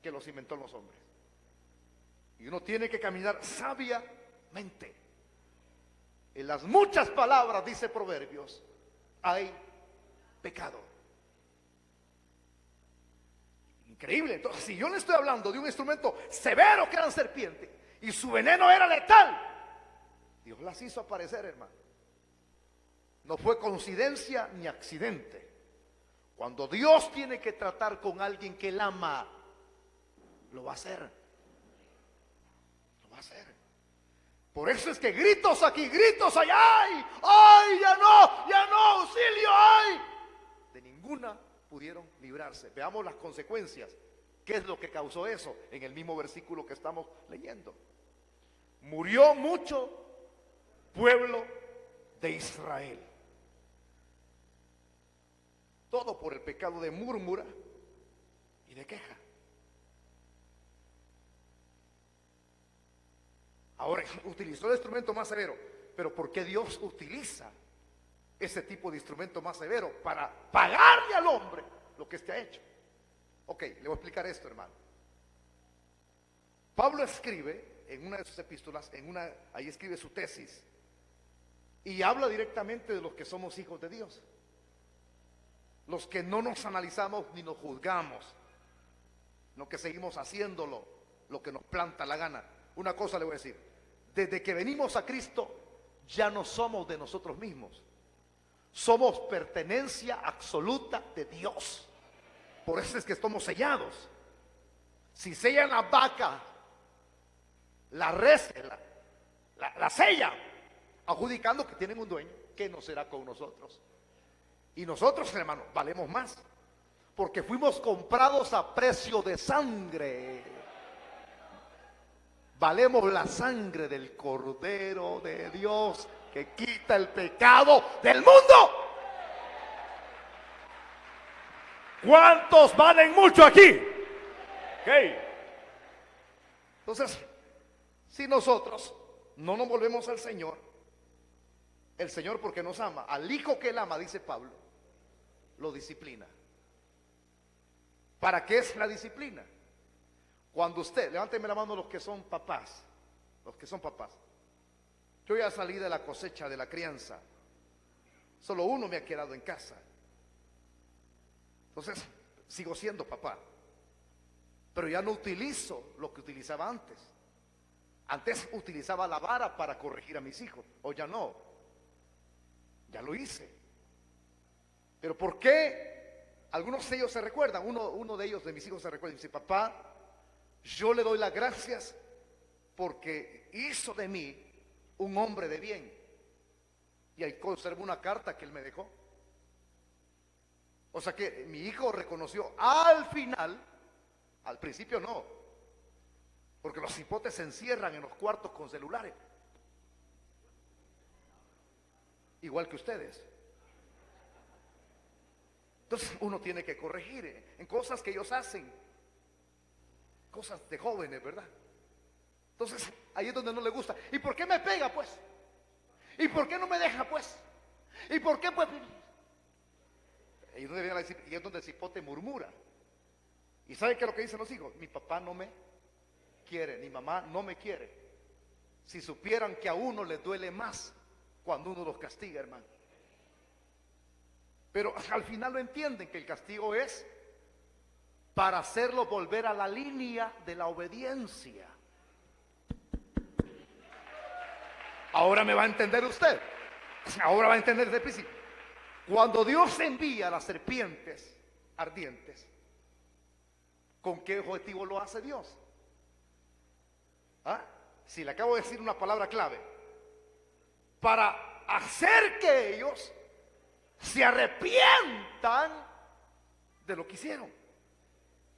que los inventó los hombres. Y uno tiene que caminar sabiamente. En las muchas palabras, dice Proverbios, hay pecado. Increíble. Entonces, si yo le estoy hablando de un instrumento severo que era serpiente y su veneno era letal, Dios las hizo aparecer, hermano. No fue coincidencia ni accidente. Cuando Dios tiene que tratar con alguien que él ama, lo va a hacer. Lo va a hacer. Por eso es que gritos aquí, gritos allá, ¡ay! ¡Ay! ¡Ya no! ¡Auxilio! ¡Ay! De ninguna pudieron librarse. Veamos las consecuencias. ¿Qué es lo que causó eso? En el mismo versículo que estamos leyendo. Murió mucho pueblo de Israel. Todo por el pecado de murmura y de queja. Ahora, utilizó el instrumento más severo. Pero ¿por qué Dios utiliza ese tipo de instrumento más severo? Para pagarle al hombre lo que éste ha hecho. Ok, le voy a explicar esto, hermano. Pablo escribe en una de sus epístolas, ahí escribe su tesis, y habla directamente de los que somos hijos de Dios. Los que no nos analizamos ni nos juzgamos, no que seguimos haciéndolo lo que nos planta la gana. Una cosa le voy a decir, desde que venimos a Cristo ya no somos de nosotros mismos, somos pertenencia absoluta de Dios. Por eso es que estamos sellados. Si sellan la vaca, la res, la sella, adjudicando que tienen un dueño, que no será con nosotros. Y nosotros, hermano, valemos más, porque fuimos comprados a precio de sangre. Valemos la sangre del Cordero de Dios que quita el pecado del mundo. ¿Cuántos valen mucho aquí? Okay. Entonces, si nosotros no nos volvemos al Señor, el Señor, porque nos ama, al hijo que él ama, dice Pablo, lo disciplina. ¿Para qué es la disciplina? Cuando usted, levánteme la mano los que son papás, yo ya salí de la cosecha de la crianza, solo uno me ha quedado en casa. Entonces, sigo siendo papá, pero ya no utilizo lo que utilizaba antes. Antes utilizaba la vara para corregir a mis hijos, o ya no, ya lo hice. Pero ¿por qué? Algunos de ellos se recuerdan, uno de ellos, de mis hijos, se recuerda y dice: papá, yo le doy las gracias porque hizo de mí un hombre de bien. Y ahí conservo una carta que él me dejó. O sea que mi hijo reconoció al final, al principio no, porque los hipotes se encierran en los cuartos con celulares, igual que ustedes. Entonces uno tiene que corregir en cosas que ellos hacen, cosas de jóvenes, ¿verdad? Entonces ahí es donde no le gusta. ¿Y por qué me pega, pues? ¿Y por qué no me deja, pues? ¿Y por qué, pues? Y es donde el cipote murmura. ¿Y sabe qué es lo que dicen los hijos? Mi papá no me quiere, mi mamá no me quiere. Si supieran que a uno les duele más cuando uno los castiga, hermano. Pero al final lo entienden, que el castigo es para hacerlo volver a la línea de la obediencia. Ahora me va a entender usted. Ahora va a entender desde el principio. Cuando Dios envía a las serpientes ardientes, ¿con qué objetivo lo hace Dios? ¿Ah? Si le acabo de decir una palabra clave, para hacer que ellos se arrepientan de lo que hicieron.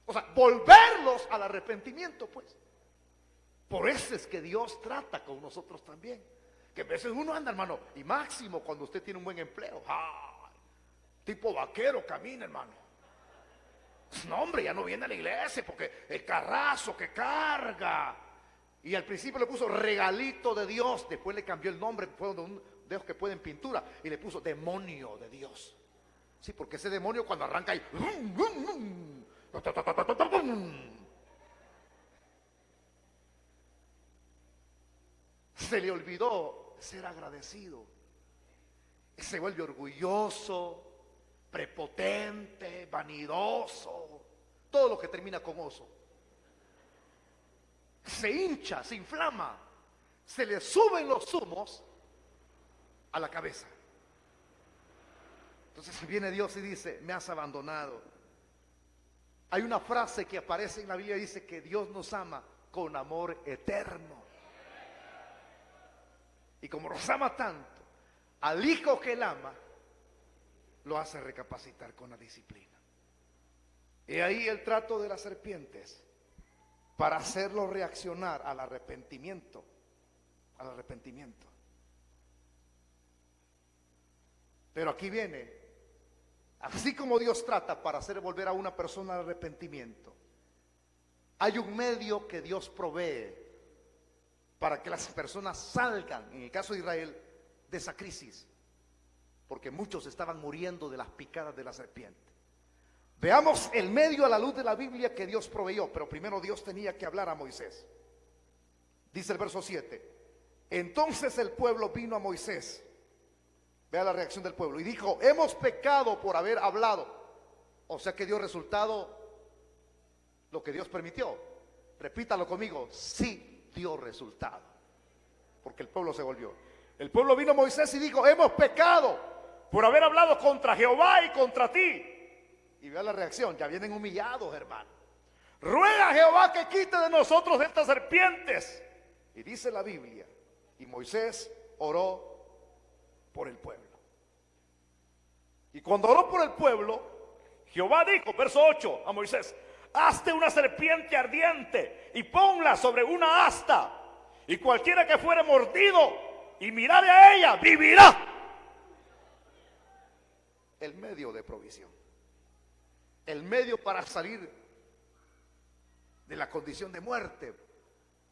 O sea, volverlos al arrepentimiento, pues. Por eso es que Dios trata con nosotros también. Que a veces uno anda, hermano, y máximo cuando usted tiene un buen empleo. ¡Ay! Tipo vaquero camina, hermano. No, hombre, ya no viene a la iglesia porque el carrazo que carga. Y al principio le puso regalito de Dios, después le cambió el nombre, fue un de esos que pueden pintura, y le puso demonio de Dios. Sí, porque ese demonio cuando arranca ahí, se le olvidó ser agradecido. Se vuelve orgulloso, prepotente, vanidoso, todo lo que termina con oso. Se hincha, se inflama, se le suben los humos a la cabeza. Entonces viene Dios y dice, me has abandonado. Hay una frase que aparece en la Biblia y dice que Dios nos ama con amor eterno. Y como nos ama tanto, al hijo que él ama, lo hace recapacitar con la disciplina. Y ahí el trato de las serpientes para hacerlo reaccionar al arrepentimiento. Al arrepentimiento. Pero aquí viene, así como Dios trata para hacer volver a una persona al arrepentimiento, hay un medio que Dios provee para que las personas salgan, en el caso de Israel, de esa crisis, porque muchos estaban muriendo de las picadas de la serpiente. Veamos el medio a la luz de la Biblia que Dios proveyó, pero primero Dios tenía que hablar a Moisés. Dice el verso 7, entonces el pueblo vino a Moisés, vea la reacción del pueblo, y dijo, hemos pecado por haber hablado. O sea que dio resultado lo que Dios permitió. Repítalo conmigo, sí dio resultado, porque el pueblo se volvió. El pueblo vino a Moisés y dijo, hemos pecado por haber hablado contra Jehová y contra ti. Y vea la reacción, ya vienen humillados, hermano. Ruega a Jehová que quite de nosotros estas serpientes. Y dice la Biblia, y Moisés oró por el pueblo. Y cuando oró por el pueblo, Jehová dijo, verso 8 a Moisés, hazte una serpiente ardiente y ponla sobre una asta, y cualquiera que fuere mordido y mirare a ella, vivirá. El medio de provisión, el medio para salir de la condición de muerte,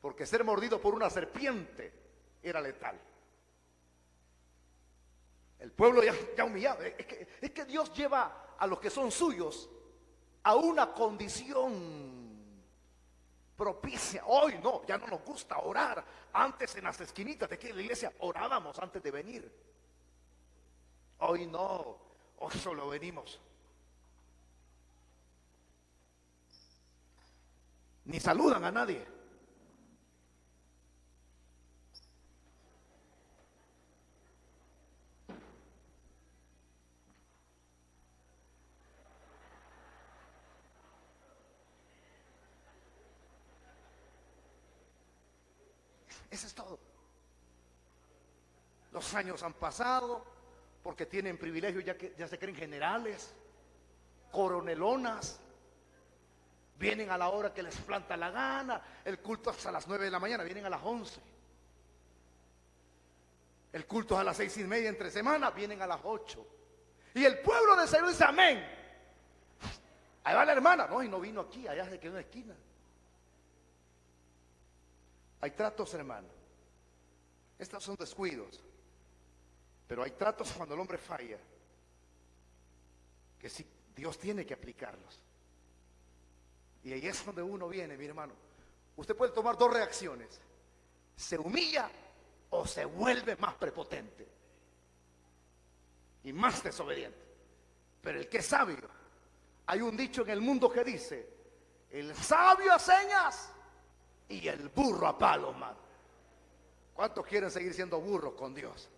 porque ser mordido por una serpiente era letal. El pueblo ya humillado. Es que Dios lleva a los que son suyos a una condición propicia. Hoy no, ya no nos gusta orar. Antes en las esquinitas de aquí en la iglesia orábamos antes de venir. Hoy no, hoy solo venimos. Ni saludan a nadie. Eso es todo. Los años han pasado porque tienen privilegios, ya se creen generales, coronelonas. Vienen a la hora que les planta la gana. El culto es a las 9 de la mañana, vienen a las 11. El culto es a las 6:30 entre semana, vienen a las 8. Y el pueblo de Señor dice amén. Ahí va la hermana, no, y no vino aquí, allá se quedó en la esquina. Hay tratos, hermano. Estos son descuidos. Pero hay tratos cuando el hombre falla, que sí, Dios tiene que aplicarlos. Y ahí es donde uno viene, mi hermano. Usted puede tomar dos reacciones: se humilla o se vuelve más prepotente y más desobediente. Pero el que es sabio, hay un dicho en el mundo que dice: el sabio a señas y el burro a palos, mano. ¿Cuántos quieren seguir siendo burros con Dios?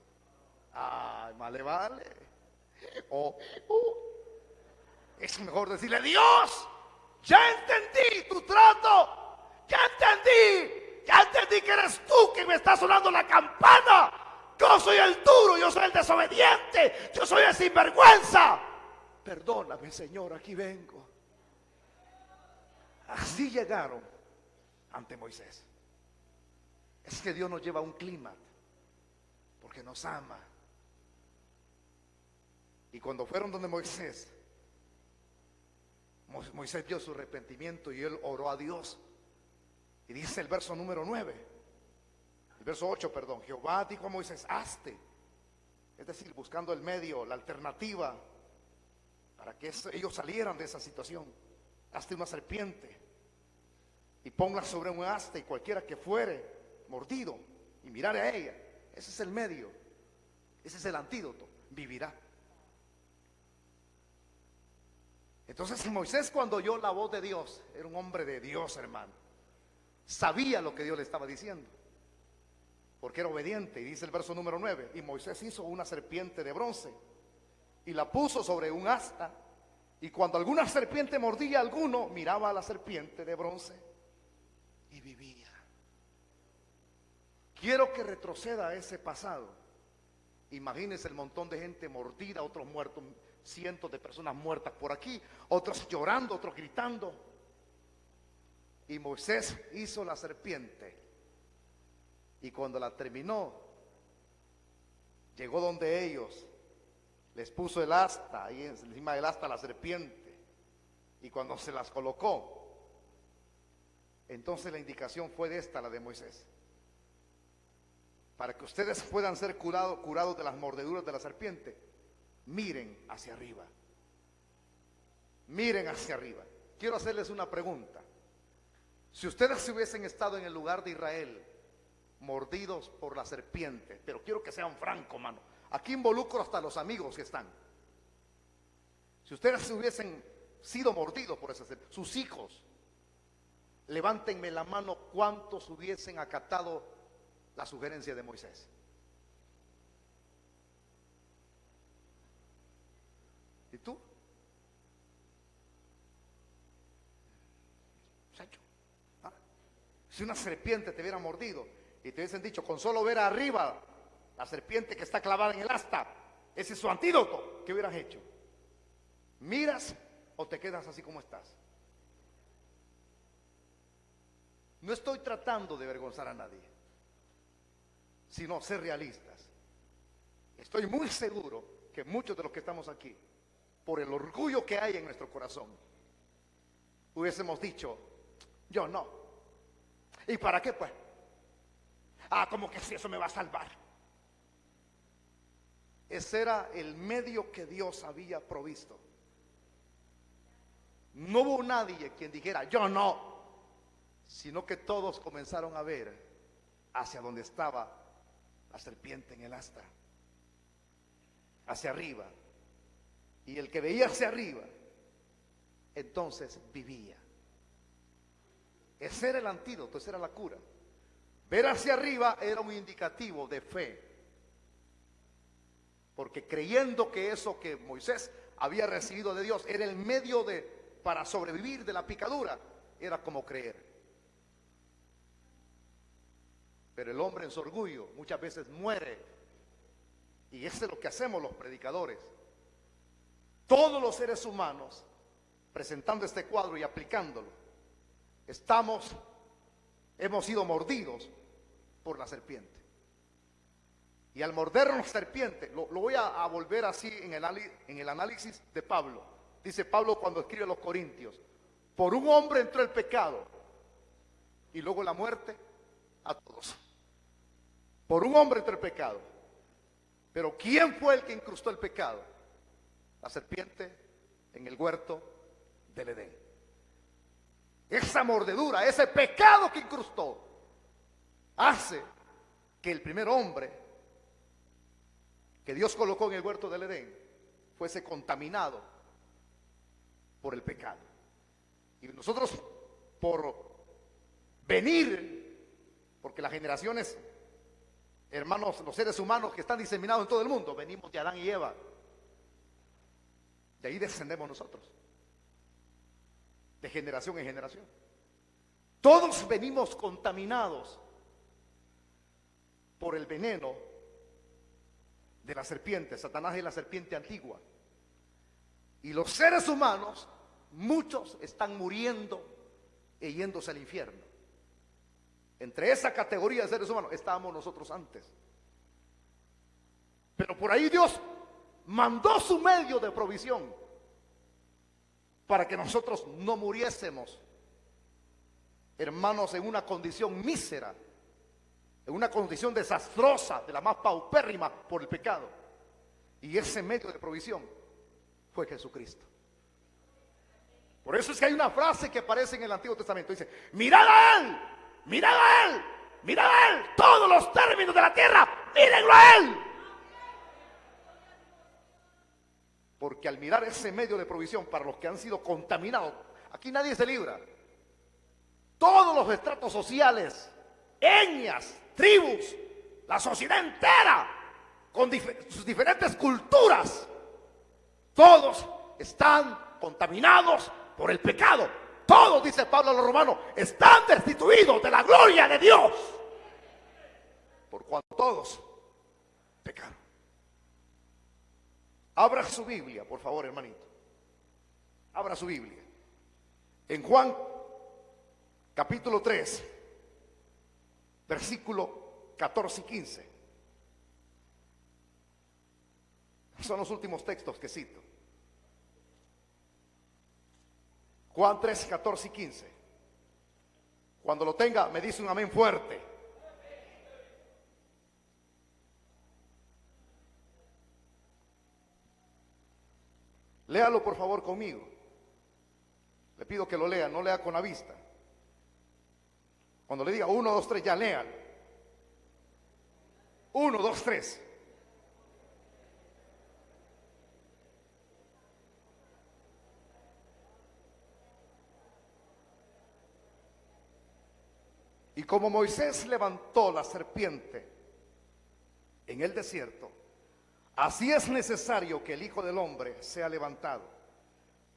Ay, más le vale. Es mejor decirle: Dios, ya entendí tu trato, ya entendí que eres tú que me está sonando la campana. Yo soy el duro, yo soy el desobediente, yo soy el sinvergüenza. Perdóname, Señor, aquí vengo. Así llegaron ante Moisés. Es que Dios nos lleva a un clima porque nos ama. Y cuando fueron donde Moisés, Moisés vio su arrepentimiento y él oró a Dios. Y dice el verso número 9, el verso 8, perdón: Jehová dijo a Moisés, hazte. Es decir, buscando el medio, la alternativa para que ellos salieran de esa situación. Hazte una serpiente y ponla sobre un asta, y cualquiera que fuere mordido y mirare a ella, ese es el medio, ese es el antídoto, vivirá. Entonces Moisés, cuando oyó la voz de Dios, era un hombre de Dios, hermano, sabía lo que Dios le estaba diciendo, porque era obediente. Y dice el verso número 9: y Moisés hizo una serpiente de bronce y la puso sobre un asta, y cuando alguna serpiente mordía a alguno, miraba a la serpiente de bronce y vivía. Quiero que retroceda a ese pasado. Imagínense el montón de gente mordida, otros muertos, cientos de personas muertas por aquí, otros llorando, otros gritando. Y Moisés hizo la serpiente, y cuando la terminó, llegó donde ellos, les puso el asta, ahí encima del asta la serpiente, y cuando se las colocó, entonces la indicación fue esta, la de Moisés: para que ustedes puedan ser curados de las mordeduras de la serpiente, miren hacia arriba. Miren hacia arriba. Quiero hacerles una pregunta. Si ustedes hubiesen estado en el lugar de Israel, mordidos por la serpiente, pero quiero que sean francos, mano, aquí involucro hasta los amigos que están. Si ustedes hubiesen sido mordidos por esa serpiente, sus hijos, levántenme la mano, ¿cuántos hubiesen acatado la sugerencia de Moisés? ¿Y tú? Muchacho, ¿ah? Si una serpiente te hubiera mordido y te hubiesen dicho, con solo ver arriba la serpiente que está clavada en el asta, ese es su antídoto, ¿qué hubieras hecho? ¿Miras o te quedas así como estás? No estoy tratando de avergonzar a nadie, sino ser realistas. Estoy muy seguro que muchos de los que estamos aquí, por el orgullo que hay en nuestro corazón, hubiésemos dicho, yo no. ¿Y para qué pues? Como que si eso me va a salvar. Ese era el medio que Dios había provisto. No hubo nadie quien dijera, yo no, sino que todos comenzaron a ver hacia donde estaba la serpiente en el asta, hacia arriba. Y el que veía hacia arriba, entonces vivía. Ese era el antídoto, esa era la cura. Ver hacia arriba era un indicativo de fe, porque creyendo que eso que Moisés había recibido de Dios era el medio para sobrevivir de la picadura, era como creer. Pero el hombre en su orgullo muchas veces muere. Y eso es lo que hacemos los predicadores. Todos los seres humanos, presentando este cuadro y aplicándolo, hemos sido mordidos por la serpiente. Y al mordernos la serpiente, lo voy a volver así en el análisis de Pablo. Dice Pablo cuando escribe a los Corintios: por un hombre entró el pecado y luego la muerte a todos. Por un hombre entró el pecado. Pero ¿quién fue el que incrustó el pecado? La serpiente en el huerto del Edén. Esa mordedura, ese pecado que incrustó, hace que el primer hombre que Dios colocó en el huerto del Edén fuese contaminado por el pecado. Y nosotros, por venir, porque las generaciones, hermanos, los seres humanos que están diseminados en todo el mundo, venimos de Adán y Eva. De ahí descendemos nosotros, de generación en generación. Todos venimos contaminados por el veneno de la serpiente. Satanás es la serpiente antigua. Y los seres humanos, muchos están muriendo e yéndose al infierno. Entre esa categoría de seres humanos estábamos nosotros antes. Pero por ahí Dios mandó su medio de provisión para que nosotros no muriésemos, hermanos, en una condición mísera, en una condición desastrosa, de la más paupérrima por el pecado. Y ese medio de provisión fue Jesucristo. Por eso es que hay una frase que aparece en el Antiguo Testamento: dice, mirad a Él, mirad a Él, mirad a Él, todos los términos de la tierra, mírenlo a Él. Porque al mirar ese medio de provisión para los que han sido contaminados, aquí nadie se libra. Todos los estratos sociales, etnias, tribus, la sociedad entera, con sus diferentes culturas, todos están contaminados por el pecado. Todos, dice Pablo a los romanos, están destituidos de la gloria de Dios, por cuanto todos pecaron. Abra su Biblia, por favor, hermanito. Abra su Biblia. En Juan, capítulo 3, versículo 14 y 15. Son los últimos textos que cito. Juan 3, 14 y 15. Cuando lo tenga, me dice un amén fuerte. Léalo por favor conmigo. Le pido que lo lea, no lea con la vista. Cuando le diga 1, 2, 3, ya lean. 1, 2, 3. Y como Moisés levantó la serpiente en el desierto, así es necesario que el Hijo del Hombre sea levantado,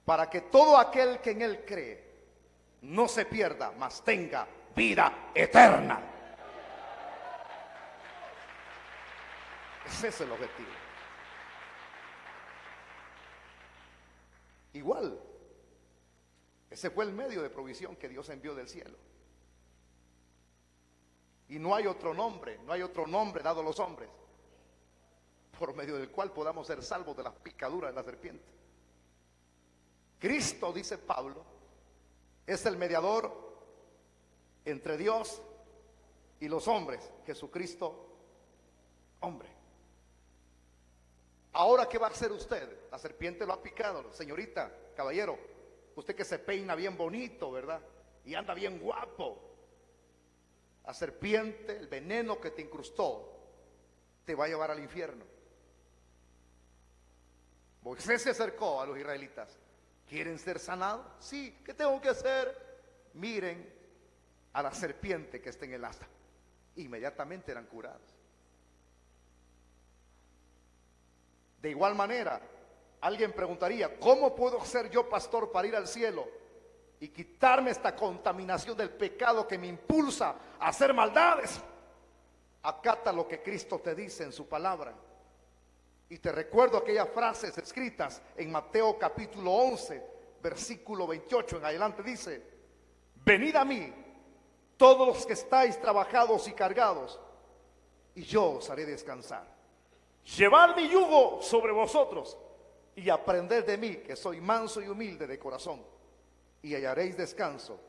para que todo aquel que en Él cree no se pierda, mas tenga vida eterna. Ese es el objetivo. Igual, ese fue el medio de provisión que Dios envió del cielo. Y no hay otro nombre dado a los hombres por medio del cual podamos ser salvos de las picaduras de la serpiente. Cristo, dice Pablo, es el mediador entre Dios y los hombres. Jesucristo, hombre. Ahora, ¿qué va a hacer usted? La serpiente lo ha picado. Señorita, caballero, usted que se peina bien bonito, ¿verdad? Y anda bien guapo. La serpiente, el veneno que te incrustó, te va a llevar al infierno. Moisés se acercó a los israelitas. ¿Quieren ser sanados? Sí. ¿Qué tengo que hacer? Miren a la serpiente que está en el asta. Inmediatamente eran curados. De igual manera, alguien preguntaría, ¿cómo puedo ser yo pastor para ir al cielo y quitarme esta contaminación del pecado que me impulsa a hacer maldades? acata lo que Cristo te dice en su palabra. Y te recuerdo aquellas frases escritas en Mateo capítulo 11, versículo 28 en adelante. Dice: venid a mí, todos los que estáis trabajados y cargados, y yo os haré descansar. Llevad mi yugo sobre vosotros y aprended de mí, que soy manso y humilde de corazón, y hallaréis descanso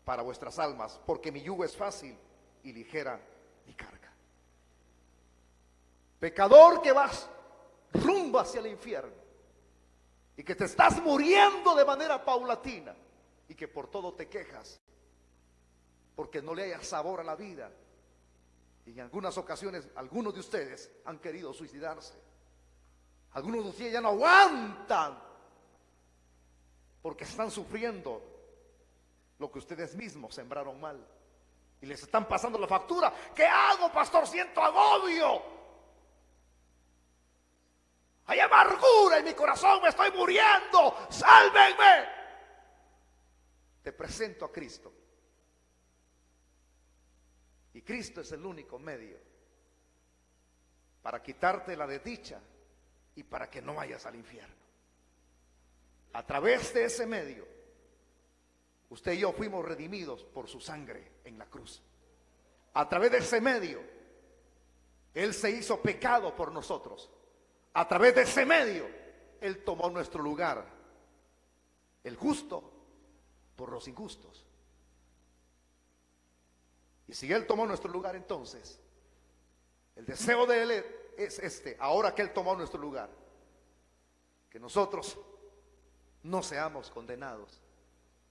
para vuestras almas, porque mi yugo es fácil y ligera mi carga. Pecador que vas rumbo hacia el infierno y que te estás muriendo de manera paulatina y que por todo te quejas porque no le hayas sabor a la vida, y en algunas ocasiones algunos de ustedes han querido suicidarse. Algunos de ustedes ya no aguantan porque están sufriendo lo que ustedes mismos sembraron mal y les están pasando la factura. ¿Qué hago, pastor? Siento agobio, hay amargura en mi corazón, me estoy muriendo, sálvenme. Te presento a Cristo. Y Cristo es el único medio para quitarte la desdicha y para que no vayas al infierno. A través de ese medio, usted y yo fuimos redimidos por su sangre en la cruz. A través de ese medio, Él se hizo pecado por nosotros. A través de ese medio, Él tomó nuestro lugar, el justo por los injustos. Y si Él tomó nuestro lugar, entonces el deseo de Él es este: ahora que Él tomó nuestro lugar, que nosotros no seamos condenados,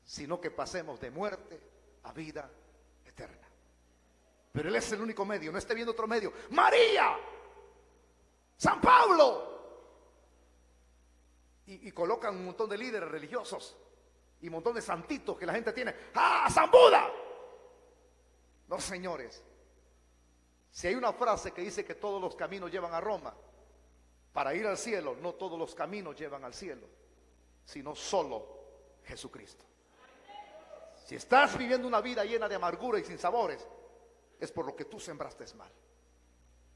sino que pasemos de muerte a vida eterna. Pero Él es el único medio, no esté viendo otro medio. María, San Pablo, y colocan un montón de líderes religiosos y un montón de santitos que la gente tiene. ¡Ah, San Buda! No, señores, si hay una frase que dice que todos los caminos llevan a Roma, para ir al cielo, no todos los caminos llevan al cielo, sino solo Jesucristo. Si estás viviendo una vida llena de amargura y sin sabores, es por lo que tú sembraste mal.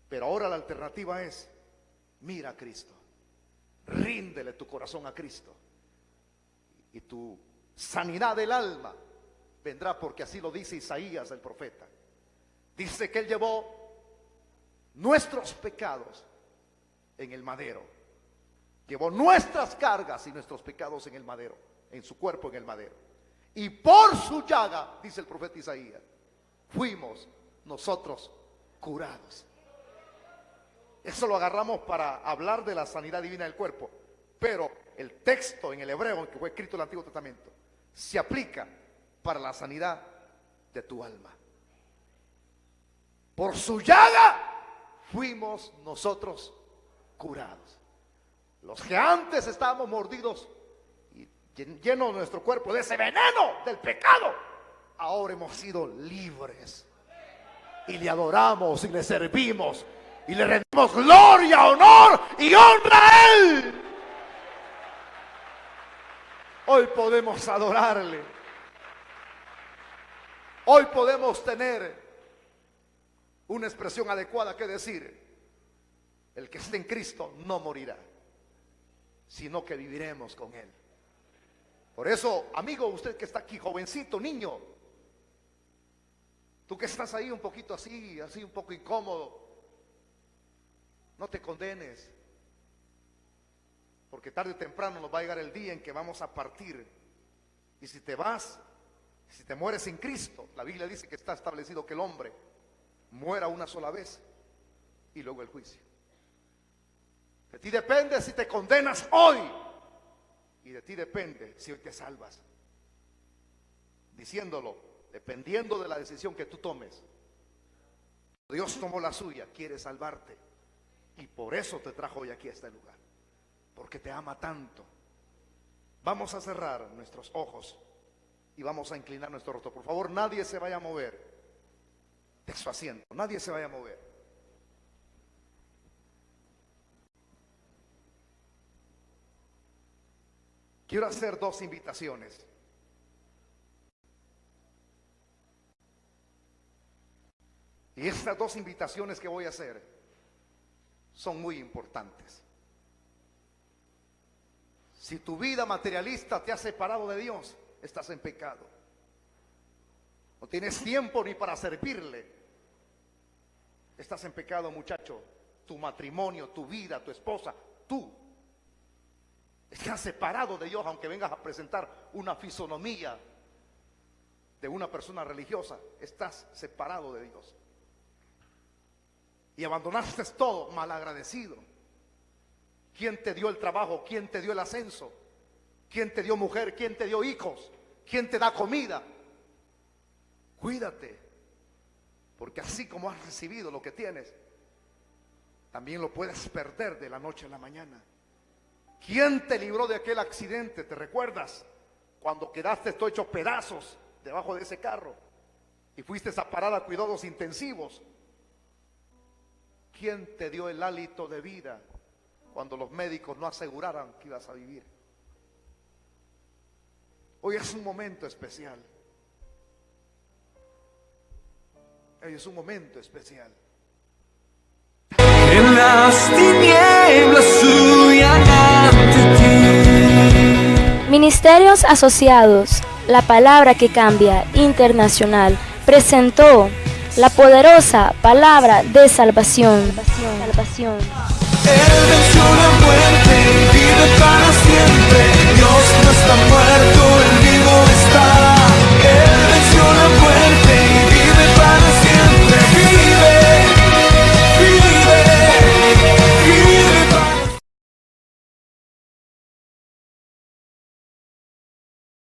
Pero ahora la alternativa es: mira a Cristo, ríndele tu corazón a Cristo, y tu sanidad del alma vendrá, porque así lo dice Isaías el profeta. Dice que Él llevó nuestros pecados en el madero, llevó nuestras cargas y nuestros pecados en el madero, en su cuerpo en el madero, y por su llaga, dice el profeta Isaías, fuimos nosotros curados. Eso lo agarramos para hablar de la sanidad divina del cuerpo, pero el texto en el hebreo en que fue escrito el Antiguo Testamento se aplica para la sanidad de tu alma. Por su llaga fuimos nosotros curados. Los que antes estábamos mordidos y llenos nuestro cuerpo de ese veneno del pecado, ahora hemos sido libres y le adoramos y le servimos y le rendimos gloria, honor y honra a Él. Hoy podemos adorarle. Hoy podemos tener una expresión adecuada que decir: el que esté en Cristo no morirá, sino que viviremos con Él. Por eso, amigo, usted que está aquí, jovencito, niño, tú que estás ahí un poquito así un poco incómodo, no te condenes, porque tarde o temprano nos va a llegar el día en que vamos a partir. Y si te vas, si te mueres en Cristo, la Biblia dice que está establecido que el hombre muera una sola vez y luego el juicio. De ti depende si te condenas hoy, y de ti depende si hoy te salvas. Diciéndolo, dependiendo de la decisión que tú tomes. Dios tomó la suya, quiere salvarte, y por eso te trajo hoy aquí a este lugar, porque te ama tanto. Vamos a cerrar nuestros ojos y vamos a inclinar nuestro rostro. Por favor, nadie se vaya a mover de su asiento, nadie se vaya a mover. Quiero hacer dos invitaciones. Y estas dos invitaciones que voy a hacer son muy importantes. Si tu vida materialista te ha separado de Dios, estás en pecado. No tienes tiempo ni para servirle. Estás en pecado, muchacho. Tu matrimonio, tu vida, tu esposa, tú estás separado de Dios, aunque vengas a presentar una fisonomía de una persona religiosa. Estás separado de Dios. Y abandonaste todo, malagradecido. ¿Quién te dio el trabajo? ¿Quién te dio el ascenso? ¿Quién te dio mujer? ¿Quién te dio hijos? ¿Quién te da comida? Cuídate, porque así como has recibido lo que tienes, también lo puedes perder de la noche a la mañana. ¿Quién te libró de aquel accidente? ¿Te recuerdas? Cuando quedaste todo hecho pedazos debajo de ese carro y fuiste a parar a cuidados intensivos. ¿Quién te dio el hálito de vida cuando los médicos no aseguraran que ibas a vivir? Hoy es un momento especial. Hoy es un momento especial. En las tinieblas huyan ante ti. Ministerios Asociados, la palabra que cambia, internacional, presentó la poderosa palabra de salvación. Él venció la muerte y vive para